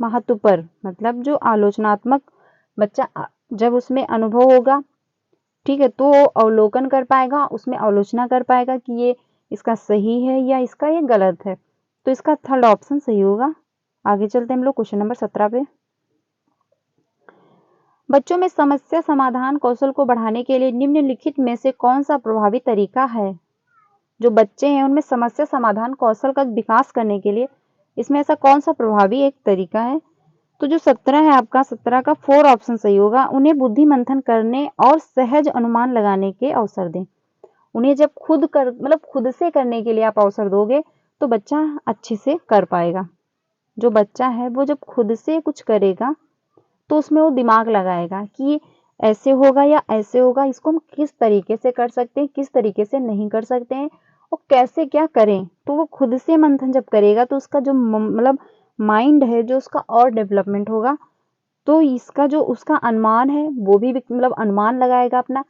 Speaker 1: महत्व पर। मतलब जो आलोचनात्मक बच्चा जब उसमें अनुभव होगा, ठीक है, तो अवलोकन कर पाएगा, उसमें आलोचना कर पाएगा कि ये इसका सही है या इसका ये गलत है। तो इसका थर्ड ऑप्शन सही होगा। आगे चलते हैं हम लोग क्वेश्चन नंबर 17 पे। बच्चों में समस्या समाधान कौशल को बढ़ाने के लिए निम्नलिखित में से कौन सा प्रभावी तरीका है? जो बच्चे हैं उनमें समस्या समाधान कौशल का विकास करने के लिए इसमें ऐसा कौन सा प्रभावी एक तरीका है? तो जो 17 है आपका, 17 का 4 ऑप्शन सही होगा। उन्हें बुद्धि मंथन करने और सहज अनुमान लगाने के अवसर दें। उन्हें जब मतलब खुद से करने के लिए आप अवसर दोगे तो बच्चा अच्छे से कर पाएगा। जो बच्चा है वो जब खुद से कुछ करेगा तो उसमें वो दिमाग लगाएगा कि ऐसे होगा या ऐसे होगा, इसको हम किस तरीके से कर सकते हैं, किस तरीके से नहीं कर सकते हैं, और कैसे क्या करें। तो वो खुद से मंथन जब करेगा तो उसका जो मतलब माइंड है जो उसका और डेवलपमेंट होगा। तो इसका जो उसका अनुमान है वो भी मतलब अनुमान लगाएगा अपना।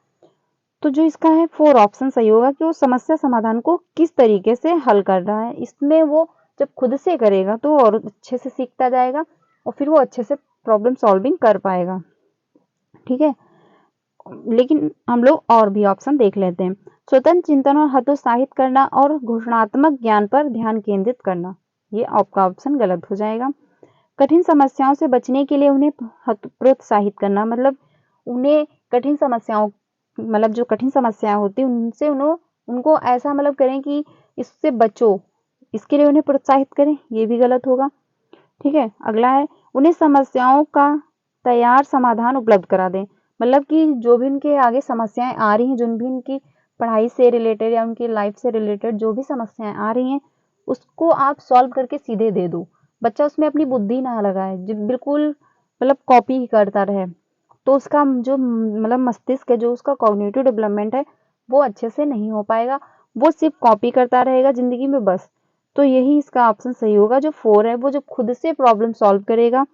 Speaker 1: तो जो इसका है 4 ऑप्शन सही होगा कि वो समस्या समाधान को किस तरीके से हल कर रहा है। इसमें वो जब खुद से करेगा तो और अच्छे से सीखता जाएगा और फिर वो अच्छे से प्रॉब्लम सॉल्विंग कर पाएगा। ठीक है, लेकिन हम लोग और भी ऑप्शन देख लेते हैं। स्वतंत्र चिंतन और हतोत्साहित करना और घोषणात्मक ज्ञान पर ध्यान केंद्रित करना, ये आपका ऑप्शन गलत हो जाएगा। कठिन समस्याओं से बचने के लिए उन्हें प्रोत्साहित करना, मतलब उन्हें कठिन समस्याओं, मतलब जो कठिन समस्याएं होती हैं उनसे उनको ऐसा मतलब करें कि इससे बचो, इसके लिए उन्हें प्रोत्साहित करें, ये भी गलत होगा। ठीक है, अगला है उन्हें समस्याओं का तैयार समाधान उपलब्ध करा दें। मतलब कि जो भी उनके आगे समस्याएं आ रही हैं, जो भी उनकी पढ़ाई से रिलेटेड या उनकी लाइफ से रिलेटेड जो भी समस्याएं आ रही हैं उसको आप सॉल्व करके सीधे दे दो। बच्चा उसमें अपनी बुद्धि ना लगाए, जो बिल्कुल मतलब कॉपी ही करता रहे, तो उसका जो मतलब मस्तिष्क है, जो उसका कॉग्निटिव डेवलपमेंट है वो अच्छे से नहीं हो पाएगा। वो सिर्फ कॉपी करता रहेगा जिंदगी में बस। तो यही इसका ऑप्शन सही होगा जो 4 है। वो जब खुद से प्रॉब्लम सॉल्व करेगा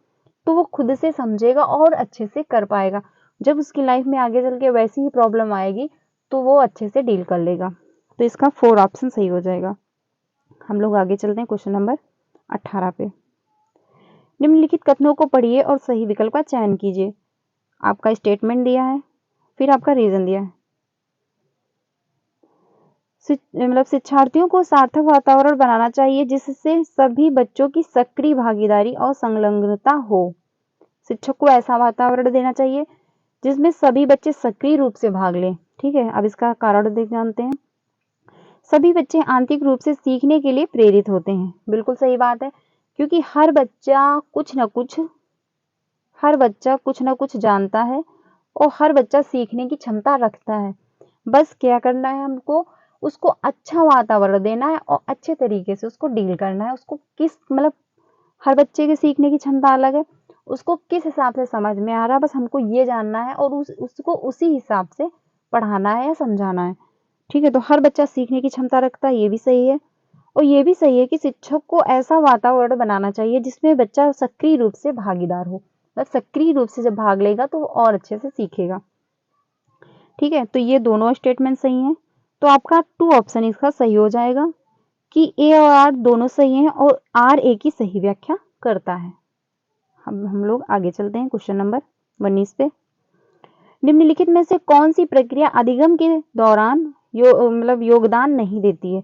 Speaker 1: तो वो खुद से समझेगा और अच्छे से कर पाएगा। जब उसकी लाइफ में आगे चल के वैसी ही प्रॉब्लम आएगी तो वो अच्छे से डील कर लेगा। तो इसका 4 ऑप्शन सही हो जाएगा। हम लोग आगे चलते हैं क्वेश्चन नंबर 18 पे। निम्नलिखित कथनों को पढ़िए और सही विकल्प का चयन कीजिए। आपका स्टेटमेंट दिया है, फिर आपका रीजन दिया है। मतलब शिक्षार्थियों को सार्थक वातावरण बनाना चाहिए जिससे सभी बच्चों की सक्रिय भागीदारी और संलग्नता हो। शिक्षक को ऐसा वातावरण देना चाहिए जिसमें सभी बच्चे सक्रिय रूप से भाग लें। ठीक है, अब इसका कारण देख जानते हैं। सभी बच्चे आंतरिक रूप से सीखने के लिए प्रेरित होते हैं। बिल्कुल सही बात है, क्योंकि हर बच्चा कुछ न कुछ जानता है और हर बच्चा सीखने की क्षमता रखता है। बस क्या करना है, हमको उसको अच्छा वातावरण देना है और अच्छे तरीके से उसको डील करना है। उसको किस मतलब हर बच्चे की सीखने की क्षमता अलग है, उसको किस हिसाब से समझ में आ रहा है, बस हमको ये जानना है और उसको उसी हिसाब से पढ़ाना है या समझाना है। ठीक है, तो हर बच्चा सीखने की क्षमता रखता है, ये भी सही है। और ये भी सही है कि शिक्षक को ऐसा वातावरण बनाना चाहिए जिसमें बच्चा सक्रिय रूप से भागीदार हो। मतलब सक्रिय रूप से जब भाग लेगा तो वो और अच्छे से सीखेगा। ठीक है, तो ये दोनों स्टेटमेंट सही हैं। तो आपका 2 ऑप्शन इसका सही हो जाएगा कि ए और आर दोनों सही हैं और आर ए की सही व्याख्या करता है। हम लोग आगे चलते हैं क्वेश्चन नंबर 19 पे। निम्नलिखित में से कौन सी प्रक्रिया अधिगम के दौरान योगदान नहीं देती है?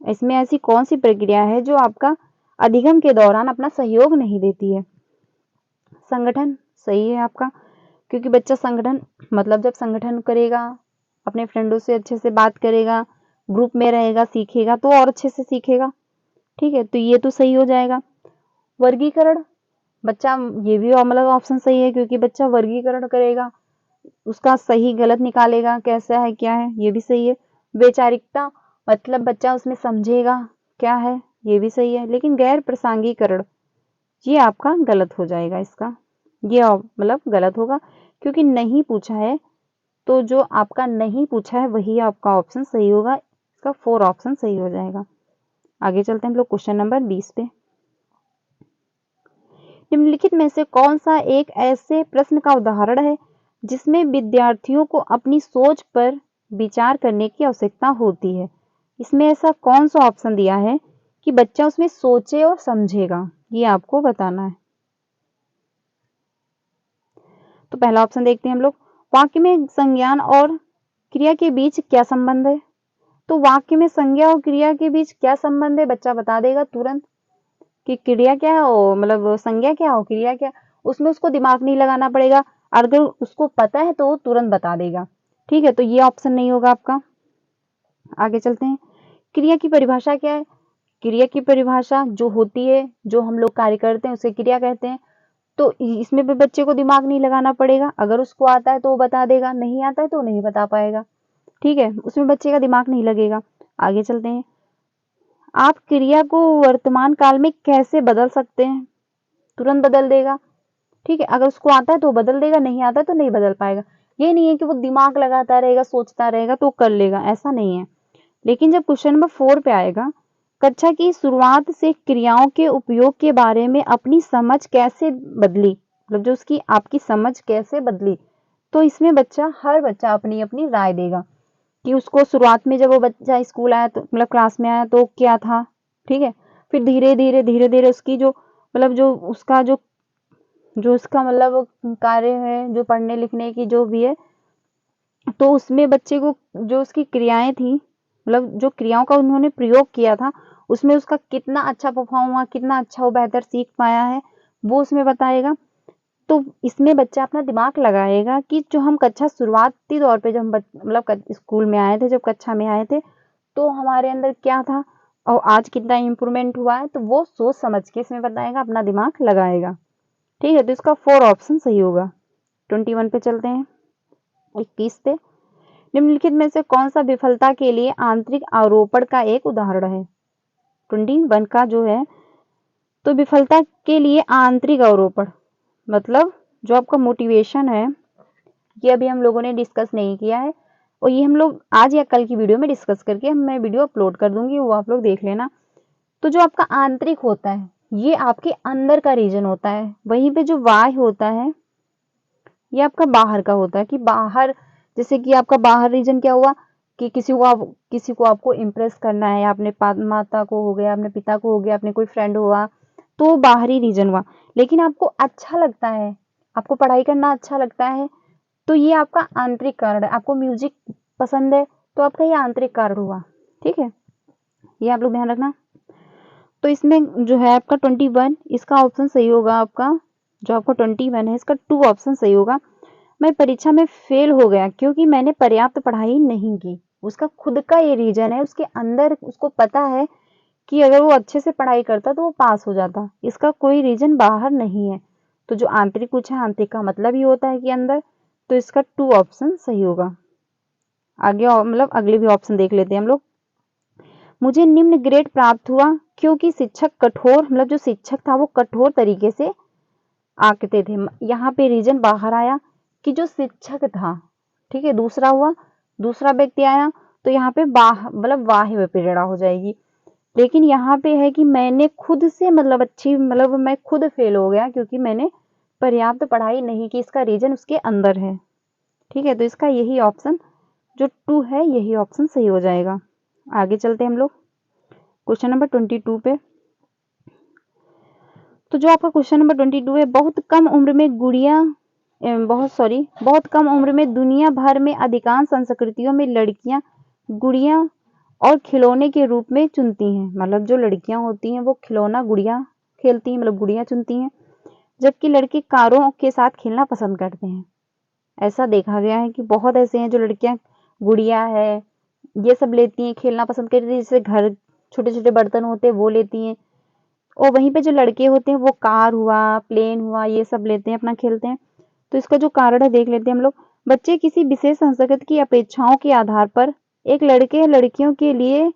Speaker 1: इसमें ऐसी कौन सी प्रक्रिया है जो आपका अधिगम के दौरान अपना सहयोग नहीं देती है? संगठन सही है आपका, क्योंकि बच्चा संगठन जब संगठन करेगा, अपने फ्रेंडों से अच्छे से बात करेगा, ग्रुप में रहेगा, सीखेगा तो और अच्छे से सीखेगा। ठीक है, तो ये तो सही हो जाएगा। वर्गीकरण, बच्चा ये भी ऑप्शन सही है, क्योंकि बच्चा वर्गीकरण करेगा, उसका सही गलत निकालेगा, कैसा है क्या है, ये भी सही है। वैचारिकता, बच्चा उसमें समझेगा क्या है, ये भी सही है। लेकिन गैर प्रासंगिकरण ये आपका गलत हो जाएगा, इसका ये गलत होगा, क्योंकि नहीं पूछा है, तो जो आपका नहीं पूछा है वही आपका ऑप्शन सही होगा। इसका 4 ऑप्शन सही हो जाएगा। आगे चलते हैं हम लोग क्वेश्चन नंबर 20 पे। निम्नलिखित में से कौन सा एक ऐसे प्रश्न का उदाहरण है जिसमें विद्यार्थियों को अपनी सोच पर विचार करने की आवश्यकता होती है? इसमें ऐसा कौन सा ऑप्शन दिया है कि बच्चा उसमें सोचे और समझेगा, ये आपको बताना है। तो पहला ऑप्शन देखते हैं हम लोग। वाक्य में संज्ञान और क्रिया के बीच क्या संबंध है? तो वाक्य में संज्ञा और क्रिया के बीच क्या संबंध है, बच्चा बता देगा तुरंत कि क्रिया क्या है, संज्ञा क्या हो, क्रिया क्या, उसमें उसको दिमाग नहीं लगाना पड़ेगा। अगर उसको पता है तो वो तुरंत बता देगा। ठीक है, तो ये ऑप्शन नहीं होगा आपका। आगे चलते हैं। क्रिया की परिभाषा क्या है? क्रिया की परिभाषा जो होती है, जो हम लोग कार्य करते हैं उसे क्रिया कहते हैं। तो इसमें भी बच्चे को दिमाग नहीं लगाना पड़ेगा। अगर उसको आता है तो वो बता देगा, नहीं आता है तो नहीं बता पाएगा। ठीक है, उसमें बच्चे का दिमाग नहीं लगेगा। आगे चलते हैं। आप क्रिया को वर्तमान काल में कैसे बदल सकते हैं? तुरंत बदल देगा। ठीक है, अगर उसको आता है तो बदल देगा, नहीं आता है तो नहीं बदल पाएगा। ये नहीं है कि वो दिमाग लगाता रहेगा, सोचता रहेगा तो कर लेगा, ऐसा नहीं है। लेकिन जब क्वेश्चन नंबर 4 पे आएगा, कक्षा की शुरुआत से क्रियाओं के उपयोग के बारे में अपनी समझ कैसे बदली, जो उसकी आपकी समझ कैसे बदली, तो इसमें हर बच्चा अपनी अपनी राय देगा कि उसको शुरुआत में जब वो बच्चा स्कूल आया तो क्लास में आया तो क्या था। ठीक है, फिर धीरे धीरे उसकी जो उसका कार्य है, जो पढ़ने लिखने की जो भी है, तो उसमें बच्चे को जो उसकी क्रियाएं थी, जो क्रियाओं का उन्होंने प्रयोग किया था, उसमें उसका कितना अच्छा परफॉर्म हुआ, कितना अच्छा वो बेहतर सीख पाया है, वो उसमें बताएगा। तो इसमें बच्चा अपना दिमाग लगाएगा कि जो हम कक्षा शुरुआती तौर पे जब हम स्कूल में आए थे, जब कक्षा में आए थे, तो हमारे अंदर क्या था और आज कितना इम्प्रूवमेंट हुआ है, तो वो सोच समझ के इसमें बताएगा, अपना दिमाग लगाएगा। ठीक है, तो इसका 4 ऑप्शन सही होगा। 21 पे चलते हैं, 21 पे। निम्नलिखित में से कौन सा विफलता के लिए आंतरिक आरोपण का एक उदाहरण है? 21 का जो है, तो विफलता के लिए आंतरिक आरोपण जो आपका मोटिवेशन है, ये अभी हम लोगों ने डिस्कस नहीं किया है और ये हम लोग आज या कल की वीडियो में डिस्कस करके मैं वीडियो अपलोड कर दूंगी, वो आप लोग देख लेना। तो जो आपका आंतरिक होता है, ये आपके अंदर का रीजन होता है। वहीं पे जो बाह्य होता है, ये आपका बाहर का होता है। कि बाहर, जैसे कि आपका बाहर रीजन क्या हुआ कि किसी को आपको इम्प्रेस करना है, अपने माता को हो गया, अपने पिता को हो गया, अपने कोई फ्रेंड हुआ, तो बाहरी रीजन हुआ। लेकिन आपको अच्छा लगता है, आपको पढ़ाई करना अच्छा लगता है, तो ये आपका आंतरिक कारण है। आपको म्यूजिक पसंद है तो आपका ये आंतरिक कारण हुआ। ठीक है, ये आप लोग ध्यान रखना। तो इसमें जो है आपका 21, इसका ऑप्शन सही होगा। आपका जो आपका 21 है, इसका 2 ऑप्शन सही होगा। मैं परीक्षा में फेल हो गया क्योंकि मैंने पर्याप्त पढ़ाई नहीं की। उसका खुद का ये रीजन है, उसके अंदर उसको पता है कि अगर वो अच्छे से पढ़ाई करता तो वो पास हो जाता। इसका कोई रीजन बाहर नहीं है। तो जो आंतरिक पूछा है, आंतरिक का मतलब ही होता है कि अंदर, तो इसका 2 ऑप्शन सही होगा। आगे मतलब अगले भी ऑप्शन देख लेते हैं हम लोग। मुझे निम्न ग्रेड प्राप्त हुआ क्योंकि शिक्षक कठोर, मतलब जो शिक्षक था वो कठोर तरीके से आंकते थे। यहाँ पे रीजन बाहर आया कि जो शिक्षक था, ठीक है। दूसरा हुआ, दूसरा व्यक्ति आया, तो यहाँ पे मतलब वाह्य प्रेरणा हो जाएगी। लेकिन यहाँ पे है कि मैंने खुद से मतलब अच्छी, मतलब मैं खुद फेल हो गया क्योंकि मैंने पर्याप्त पढ़ाई नहीं की। इसका रीजन उसके अंदर है, ठीक है। तो इसका यही ऑप्शन जो 2 है, यही ऑप्शन सही हो जाएगा। आगे चलते हैं हम लोग क्वेश्चन नंबर 22 पे। तो जो आपका क्वेश्चन नंबर 22 है, बहुत कम उम्र में दुनिया भर में अधिकांश संस्कृतियों में लड़कियां गुड़िया और खिलौने के रूप में चुनती हैं। मतलब जो लड़कियां होती हैं वो खिलौना गुड़िया खेलती हैं, मतलब गुड़िया चुनती हैं, जबकि लड़के कारों के साथ खेलना पसंद करते हैं। ऐसा देखा गया है कि बहुत ऐसे हैं जो लड़कियां गुड़िया है ये सब लेती हैं, खेलना पसंद करती हैं, जैसे घर छोटे छोटे बर्तन होते हैं वो लेती हैं। और वहीं पे जो लड़के होते हैं वो कार हुआ, प्लेन हुआ, ये सब लेते हैं, अपना खेलते हैं। तो इसका जो कारण है देख लेते हैं हम लोग। बच्चे किसी विशेष संस्कृति की अपेक्षाओं के आधार पर एक लड़के या लड़कियों के लिए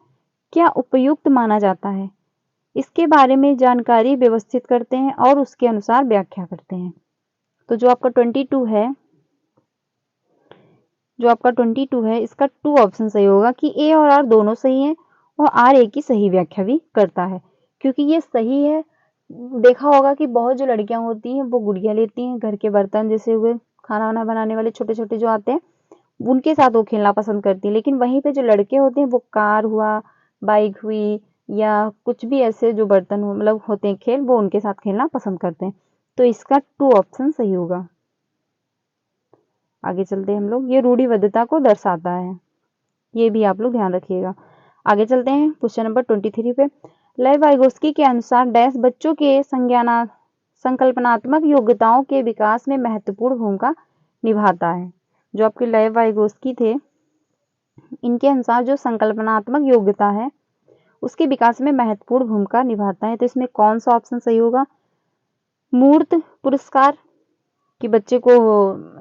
Speaker 1: क्या उपयुक्त माना जाता है, इसके बारे में जानकारी व्यवस्थित करते हैं और उसके अनुसार व्याख्या करते हैं। तो जो आपका 22 है, इसका 2 ऑप्शन सही होगा कि ए और आर दोनों सही हैं और आर ए की सही व्याख्या भी करता है, क्योंकि ये सही है। देखा होगा कि बहुत जो लड़कियां होती हैं वो गुड़िया लेती हैं, घर के बर्तन जैसे हुए, खाना वाना बनाने वाले छोटे छोटे जो आते हैं उनके साथ वो खेलना पसंद करती हैं। लेकिन वहीं पे जो लड़के होते हैं वो कार हुआ, बाइक हुई, या कुछ भी ऐसे जो बर्तन हो मतलब होते हैं खेल, वो उनके साथ खेलना पसंद करते हैं। तो इसका 2 ऑप्शन सही होगा। आगे चलते हैं हम लोग। ये रूढ़िबद्धता को दर्शाता है, ये भी आप लोग ध्यान रखिएगा। आगे चलते हैं क्वेश्चन नंबर 23 पे। लेव वाइगोस्की के अनुसार डैश बच्चों के संकल्पनात्मक योग्यताओं के विकास में महत्वपूर्ण भूमिका निभाता है। जो आपके लेव वाइगोस्की थे, इनके अनुसार जो संकल्पनात्मक योग्यता है उसके विकास में महत्वपूर्ण भूमिका निभाता है। तो इसमें कौन सा ऑप्शन सही होगा? मूर्त पुरस्कार, कि बच्चे को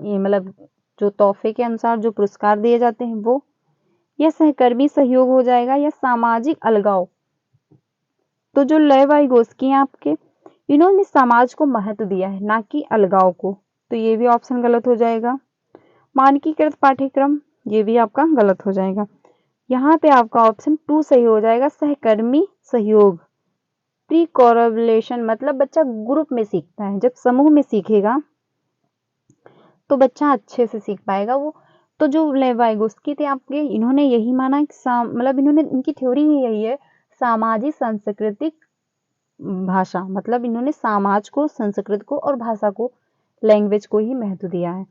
Speaker 1: ये मतलब जो तोहफे के अनुसार जो पुरस्कार दिए जाते हैं वो, या सहकर्मी सहयोग हो जाएगा, या सामाजिक अलगाव। तो जो लेव वाइगोस्की हैं आपके, इन्होंने समाज को महत्व दिया है ना कि अलगाव को, तो ये भी ऑप्शन गलत हो जाएगा। मानकीकृत पाठ्यक्रम, ये भी आपका गलत हो जाएगा। यहाँ पे आपका ऑप्शन 2 सही हो जाएगा, सहकर्मी सहयोग। प्री कोलैबोरेशन मतलब बच्चा ग्रुप में सीखता है, जब समूह में सीखेगा तो बच्चा अच्छे से सीख पाएगा वो। तो जो लेव वाइगोस्की थे आपके, इन्होंने यही माना कि मतलब इन्होंने, इनकी थ्योरी ही यही है, सामाजिक सांस्कृतिक भाषा, मतलब इन्होंने समाज को, संस्कृत को और भाषा को, लैंग्वेज को ही महत्व दिया है।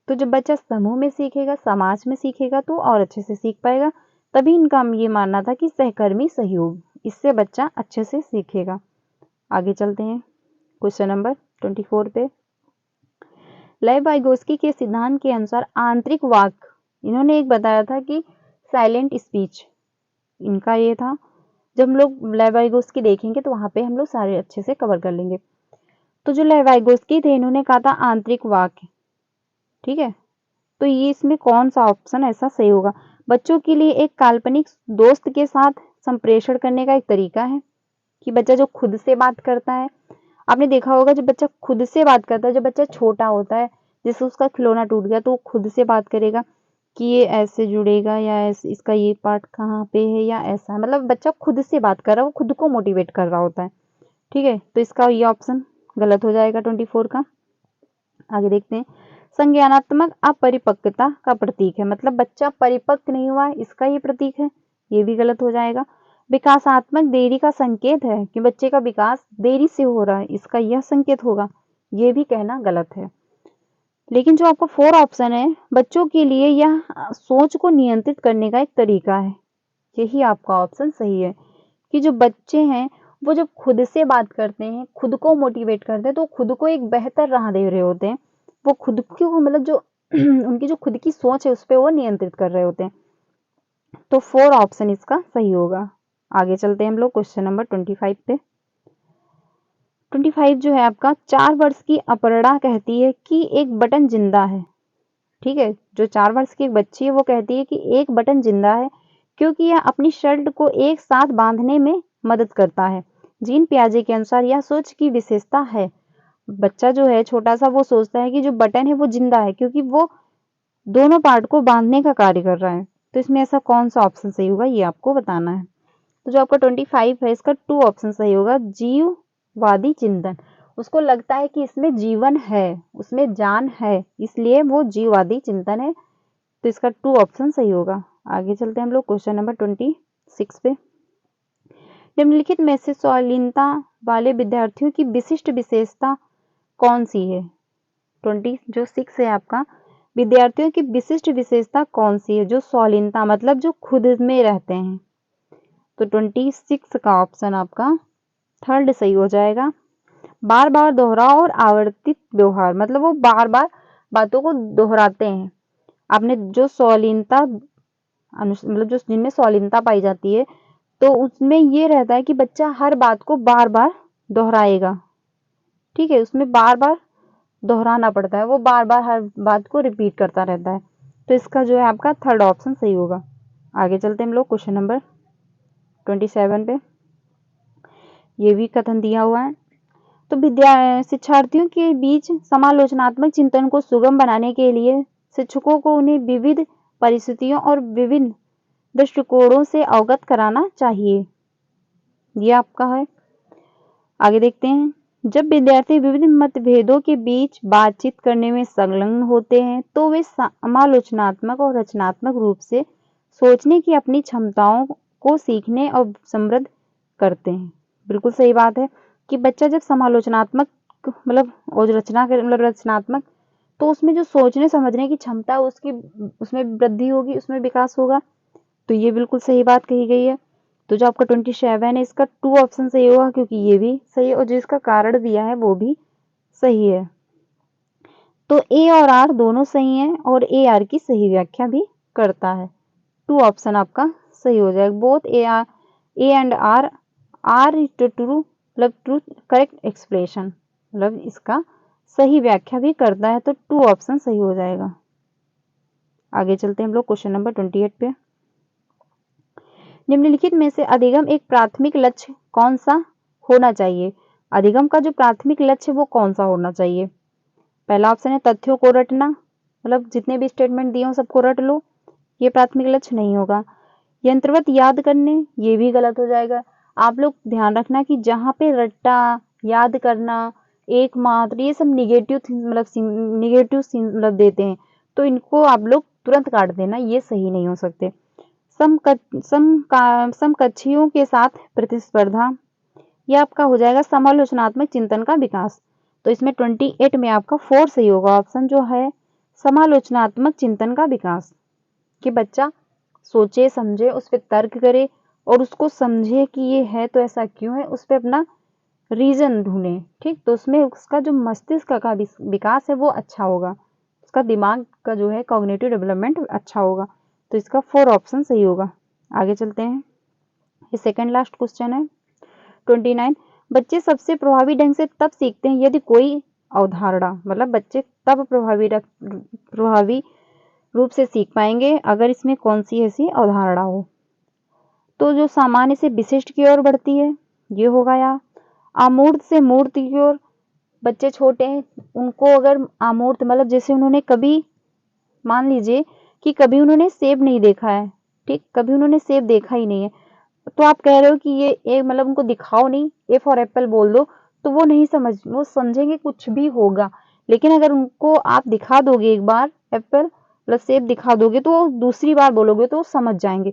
Speaker 1: तो जब बच्चा समूह में सीखेगा, समाज में सीखेगा तो और अच्छे से सीख पाएगा। तभी इनका ये मानना था कि सहकर्मी सहयोग, इससे बच्चा अच्छे से सीखेगा। आगे चलते हैं क्वेश्चन नंबर 24 पे। लेव वाइगोस्की के सिद्धांत के अनुसार आंतरिक वाक, इन्होंने एक बताया था कि साइलेंट स्पीच, इनका ये था। जब हम लोग लेव वाइगोस्की देखेंगे तो वहां पे हम लोग सारे अच्छे से कवर कर लेंगे। तो जो लेव वाइगोस्की थे, इन्होंने कहा था आंतरिक वाक, ठीक है। तो ये इसमें कौन सा ऑप्शन ऐसा सही होगा? बच्चों के लिए एक काल्पनिक दोस्त के साथ संप्रेषण करने का एक तरीका है, कि बच्चा जो खुद से बात करता है, आपने देखा होगा जब बच्चा खुद से बात करता है, जब बच्चा छोटा होता है, जैसे उसका खिलौना टूट गया तो वो खुद से बात करेगा कि ये ऐसे जुड़ेगा, या ऐसे इसका ये पार्ट कहाँ पे है, या ऐसा, मतलब बच्चा खुद से बात कर रहा है, वो खुद को मोटिवेट कर रहा होता है, ठीक है। तो इसका ये ऑप्शन गलत हो जाएगा 24 का। आगे देखते हैं। संज्ञानात्मक अपरिपक्वता का प्रतीक है, मतलब बच्चा परिपक्व नहीं हुआ है, इसका ये प्रतीक है, ये भी गलत हो जाएगा। विकासात्मक देरी का संकेत है, कि बच्चे का विकास देरी से हो रहा है, इसका यह संकेत होगा, ये भी कहना गलत है। लेकिन जो आपका 4 ऑप्शन है, बच्चों के लिए यह सोच को नियंत्रित करने का एक तरीका है, यही आपका ऑप्शन सही है। कि जो बच्चे हैं वो जब खुद से बात करते हैं, खुद को मोटिवेट करते हैं, तो खुद को एक बेहतर राह दे रहे होते हैं, वो खुद को मतलब जो उनकी जो खुद की सोच है उस पर वो नियंत्रित कर रहे होते हैं। तो 4 ऑप्शन इसका सही होगा। आगे चलते हैं हम लोग क्वेश्चन नंबर 25 पे। 25 जो है आपका, 4 वर्ष की अपर्णा कहती है कि एक बटन जिंदा है। ठीक है, जो 4 वर्ष की एक बच्ची है वो कहती है कि एक बटन जिंदा है क्योंकि यह अपनी शर्ट को एक साथ बांधने में मदद करता है। जीन पियाजे के अनुसार यह सोच की विशेषता है। बच्चा जो है छोटा सा, वो सोचता है कि जो बटन है वो जिंदा है क्योंकि वो दोनों पार्ट को बांधने का कार्य कर रहा है। तो इसमें ऐसा कौन सा ऑप्शन सही होगा, ये आपको बताना है। तो जो आपका 25 है, इसका 2 ऑप्शन सही होगा, जीववादी चिंतन। उसको लगता है कि इसमें जीवन है, उसमें जान है, इसलिए वो जीववादी चिंतन है। तो इसका 2 ऑप्शन सही होगा। आगे चलते हैं हम लोग क्वेश्चन नंबर 26 पे। निम्नलिखित में से शालीनता वाले विद्यार्थियों की विशिष्ट विशेषता कौन सी है? 26 है आपका, विद्यार्थियों की विशिष्ट विशेषता कौन सी है? जो शालीनता मतलब जो खुद में रहते हैं। तो 26 का ऑप्शन आपका थर्ड सही हो जाएगा। बार बार दोहराव और आवर्तित व्यवहार, मतलब वो बार बार बातों को दोहराते हैं। आपने जो शालीनता मतलब जो जिनमें शालीनता पाई जाती है, तो उसमें ये रहता है कि बच्चा हर बात को बार बार दोहराएगा। ठीक है, उसमें बार बार दोहराना पड़ता है, वो बार बार हर बात को रिपीट करता रहता है। तो इसका जो है आपका थर्ड ऑप्शन सही होगा। आगे चलते हैं हम लोग क्वेश्चन नंबर 27 पे। ये भी कथन दिया हुआ है। तो शिक्षार्थियों के बीच समालोचनात्मक चिंतन को सुगम बनाने के लिए शिक्षकों को उन्हें विविध परिस्थितियों और विभिन्न दृष्टिकोणों से अवगत कराना चाहिए। ये आपका है। आगे देखते हैं। जब विद्यार्थी विभिन्न मतभेदों के बीच बातचीत करने में संलग्न होते हैं तो वे समालोचनात्मक और रचनात्मक रूप से सोचने की अपनी क्षमताओं को सीखने और समृद्ध करते हैं। बिल्कुल सही बात है कि बच्चा जब समालोचनात्मक मतलब रचनात्मक, तो उसमें जो सोचने समझने की क्षमता उसकी उसमें वृद्धि होगी, उसमें विकास होगा। तो ये बिल्कुल सही बात कही गई है। तो जो आपका 27 है, इसका 2 ऑप्शन सही होगा क्योंकि ये भी सही है और जो इसका कारण दिया है वो भी सही है। तो ए और आर दोनों सही हैं और ए आर की सही व्याख्या भी करता है। 2 ऑप्शन आपका सही हो जाएगा। Both A and R true मतलब ट्रू करेक्ट एक्सप्लेनेशन, मतलब इसका सही व्याख्या भी करता है। तो 2 ऑप्शन सही हो जाएगा। आगे चलते हैं हम लोग क्वेश्चन नंबर 28 पे। निम्नलिखित में से अधिगम एक प्राथमिक लक्ष्य कौन सा होना चाहिए? अधिगम का जो प्राथमिक लक्ष्य वो कौन सा होना चाहिए? पहला ऑप्शन है तथ्यों को रटना, मतलब जितने भी स्टेटमेंट दिए हो सबको रट लो, ये प्राथमिक लक्ष्य नहीं होगा। यंत्रवत याद करने, ये भी गलत हो जाएगा। आप लोग ध्यान रखना कि जहाँ पे रट्टा, याद करना, एकमात्र, ये सब निगेटिव मतलब देते हैं, तो इनको आप लोग तुरंत काट देना, ये सही नहीं हो सकते। समकक्षियों के साथ प्रतिस्पर्धा, यह आपका हो जाएगा समालोचनात्मक चिंतन का विकास। तो इसमें 28 में आपका 4 सही होगा ऑप्शन जो है समालोचनात्मक चिंतन का विकास, कि बच्चा सोचे समझे, उस पर तर्क करे और उसको समझे कि ये है तो ऐसा क्यों है, उस पर अपना रीजन ढूंढे। ठीक, तो उसमें उसका जो मस्तिष्क का विकास है वो अच्छा होगा, उसका दिमाग का जो है कॉग्निटिव डेवलपमेंट अच्छा होगा। तो इसका 4 ऑप्शन सही होगा। आगे चलते हैं। ये सेकंड लास्ट क्वेश्चन है 29। बच्चे सबसे प्रभावी ढंग से तब सीखते हैं यदि कोई अवधारणा, मतलब बच्चे तब प्रभावी रूप से सीख पाएंगे अगर इसमें कौन सी ऐसी अवधारणा हो। तो जो सामान्य से विशिष्ट की ओर बढ़ती है ये होगा, या अमूर्त से मूर्त की ओर। बच्चे छोटे हैं, उनको अगर अमूर्त मतलब जैसे उन्होंने कभी, मान लीजिए कि कभी उन्होंने सेब नहीं देखा है, ठीक, कभी उन्होंने सेब देखा ही नहीं है, तो आप कह रहे हो कि ये मतलब उनको दिखाओ नहीं, ए फॉर एप्पल बोल दो, तो वो नहीं वो समझेंगे कुछ भी होगा। लेकिन अगर उनको आप दिखा दोगे एक बार एप्पल मतलब सेब दिखा दोगे तो वो दूसरी बार बोलोगे तो वो समझ जाएंगे।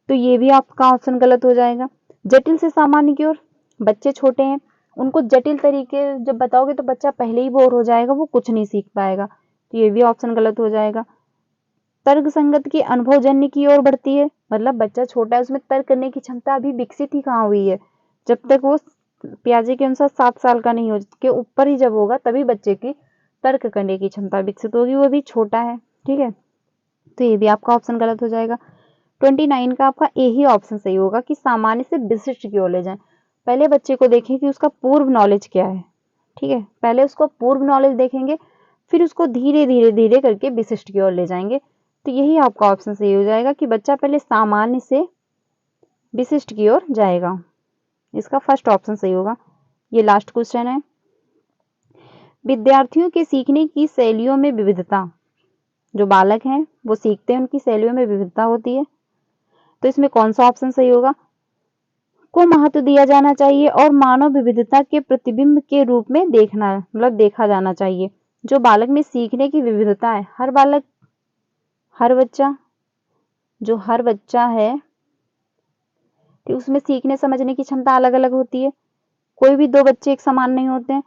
Speaker 1: तो ये भी आपका ऑप्शन गलत हो जाएगा। जटिल से सामान्य की ओर, बच्चे छोटे हैं, उनको जटिल तरीके जब बताओगे तो बच्चा पहले ही बोर हो जाएगा, वो कुछ नहीं सीख पाएगा। तो ये भी ऑप्शन गलत हो जाएगा। तर्क संगत की अनुभवजन्य की ओर बढ़ती है, मतलब बच्चा छोटा है, उसमें तर्क करने की क्षमता अभी विकसित ही कहाँ हुई है। जब तक वो पियाजे के अनुसार 7 साल का नहीं हो के ऊपर ही जब होगा तभी बच्चे की तर्क करने की क्षमता विकसित होगी, वो भी छोटा है। ठीक है, तो ये भी आपका ऑप्शन गलत हो जाएगा। 29 का आपका ए ही ऑप्शन सही होगा कि सामान्य से विशिष्ट की ओर ले जाएं। पहले बच्चे को देखें कि उसका पूर्व नॉलेज क्या है, ठीक है, पहले उसको पूर्व नॉलेज देखेंगे, फिर उसको धीरे धीरे धीरे करके विशिष्ट की ओर ले जाएंगे। तो यही आपका ऑप्शन सही हो जाएगा कि बच्चा पहले सामान्य से विशिष्ट की ओर जाएगा। इसका फर्स्ट ऑप्शन सही होगा। ये लास्ट क्वेश्चन है, विद्यार्थियों के सीखने की शैलियों में विविधता, जो बालक हैं वो सीखते हैं, उनकी शैलियों में विविधता होती है। तो इसमें कौन सा ऑप्शन सही होगा? को महत्व दिया जाना चाहिए और मानव विविधता के प्रतिबिंब के रूप में देखना, मतलब देखा जाना चाहिए। जो बालक में सीखने की विविधता है, हर बालक, हर बच्चा, जो हर बच्चा है तो उसमें सीखने समझने की क्षमता अलग अलग होती है, कोई भी दो बच्चे एक समान नहीं होते हैं।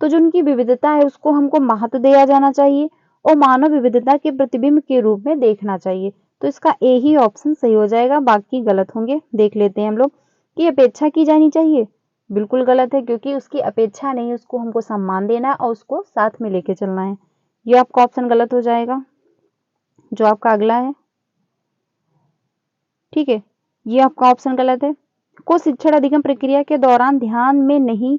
Speaker 1: तो जो उनकी विविधता है उसको हमको महत्व दिया जाना चाहिए और मानव विविधता के प्रतिबिंब के रूप में देखना चाहिए। तो इसका ए ही ऑप्शन सही हो जाएगा, बाकी गलत होंगे। देख लेते हैं हम लोग कि अपेक्षा की जानी चाहिए, बिल्कुल गलत है, क्योंकि उसकी अपेक्षा नहीं, उसको हमको सम्मान देना है और उसको साथ में लेके चलना है। ये आपका ऑप्शन गलत हो जाएगा। जो आपका अगला है, ठीक है, ये आपका ऑप्शन गलत है। को शिक्षण अधिगम प्रक्रिया के दौरान ध्यान में नहीं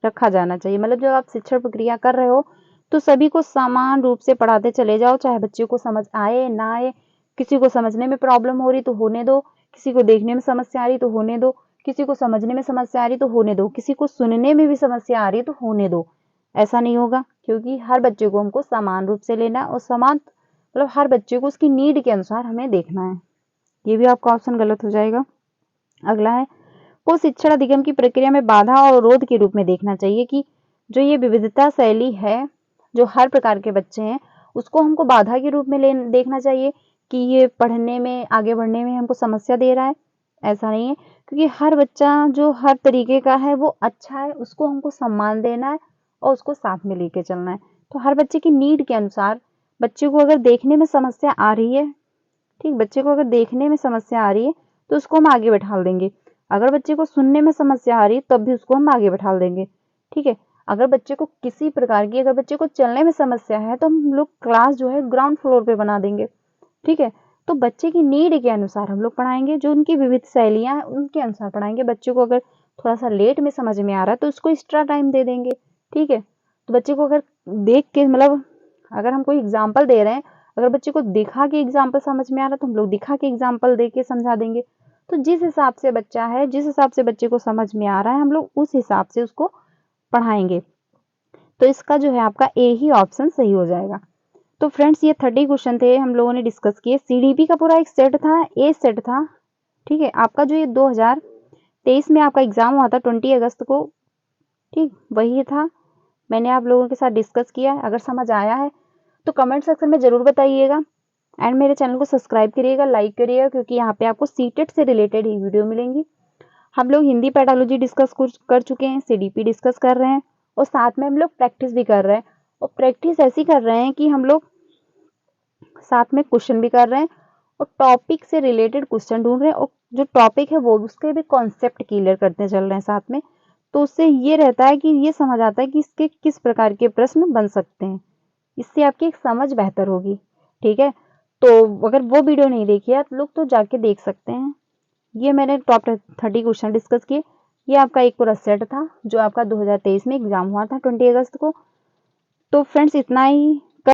Speaker 1: रखा जाना चाहिए। मतलब जब आप शिक्षण प्रक्रिया कर रहे हो तो सभी को समान रूप से पढ़ाते चले जाओ, चाहे बच्चे को समझ आए ना आए। किसी को समझने में प्रॉब्लम हो रही तो होने दो, किसी को देखने में समस्या आ रही तो होने दो, किसी को समझने में समस्या आ रही तो होने दो, किसी को सुनने में भी समस्या आ रही तो होने दो। ऐसा नहीं होगा, क्योंकि हर बच्चे को हमको समान रूप से लेना है और समान मतलब हर बच्चे को उसकी नीड के अनुसार हमें देखना है। ये भी आपका ऑप्शन गलत हो जाएगा। अगला है, को शिक्षण अधिगम की प्रक्रिया में बाधा और अवरोध के रूप में देखना चाहिए कि जो ये विविधता शैली है, जो हर प्रकार के बच्चे हैं, उसको हमको बाधा के रूप में देखना चाहिए कि ये पढ़ने में, आगे बढ़ने में हमको समस्या दे रहा है। ऐसा नहीं है, क्योंकि हर बच्चा जो हर तरीके का है वो अच्छा है, उसको हमको सम्मान देना है और उसको साथ में लेके चलना है। तो हर बच्चे की नीड के अनुसार, बच्चे को अगर देखने में समस्या आ रही है, ठीक, बच्चे को अगर देखने में समस्या आ रही है तो उसको हम आगे बैठा देंगे। अगर बच्चे को सुनने में समस्या आ रही है तब भी उसको हम आगे बैठा देंगे, ठीक है। अगर बच्चे को किसी प्रकार की, अगर बच्चे को चलने में समस्या है तो हम लोग क्लास जो है ग्राउंड फ्लोर पे बना देंगे, ठीक है। तो बच्चे की नीड के अनुसार हम लोग पढ़ाएंगे, जो उनकी विविध शैलियां हैं उनके अनुसार पढ़ाएंगे। बच्चे को अगर थोड़ा सा लेट में समझ में आ रहा है तो उसको एक्स्ट्रा टाइम दे देंगे, ठीक है। तो बच्चे को अगर देख के, मतलब अगर हम कोई एग्जाम्पल दे रहे हैं, अगर बच्चे को दिखा के एग्जाम्पल समझ में आ रहा है तो हम लोग दिखा के एग्जाम्पल दे के समझा देंगे। तो जिस हिसाब से बच्चा है, जिस हिसाब से बच्चे को समझ में आ रहा है, हम लोग उस हिसाब से उसको पढ़ाएंगे। तो इसका जो है आपका ए ही ऑप्शन सही हो जाएगा। तो फ्रेंड्स, ये 30 क्वेश्चन थे हम लोगों ने डिस्कस किए। सीडीपी का पूरा एक सेट था, ए सेट था, ठीक है। आपका जो ये 2023 में आपका एग्जाम हुआ था 20 अगस्त को, ठीक, वही था, मैंने आप लोगों के साथ डिस्कस किया। अगर समझ आया है तो कमेंट सेक्शन में जरूर बताइएगा एंड मेरे चैनल को सब्सक्राइब करिएगा, लाइक करिएगा, क्योंकि यहाँ पे आपको सीटेट से रिलेटेड ही वीडियो मिलेंगी। हम लोग हिंदी पेडालॉजी डिस्कस कर चुके हैं, सीडीपी डिस्कस कर रहे हैं और साथ में हम लोग प्रैक्टिस भी कर रहे हैं। और प्रैक्टिस ऐसी कर रहे हैं कि हम लोग साथ में क्वेश्चन भी कर रहे हैं और टॉपिक से रिलेटेड क्वेश्चन ढूंढ रहे हैं, और जो टॉपिक है वो उसके भी कॉन्सेप्ट क्लियर करते चल रहे हैं साथ में। तो उससे ये रहता है कि ये समझ आता है कि इसके किस प्रकार के प्रश्न बन सकते हैं, इससे आपकी एक समझ बेहतर होगी, ठीक है। तो अगर वो वीडियो नहीं देखी है आप लोग तो जाके देख सकते हैं। ये मैंने टॉप 30 क्वेश्चन डिस्कस किए। ये आपका एक पूरा सेट था जो आपका 2023 में एग्जाम हुआ था 20 अगस्त को। तो फ्रेंड्स, इतना ही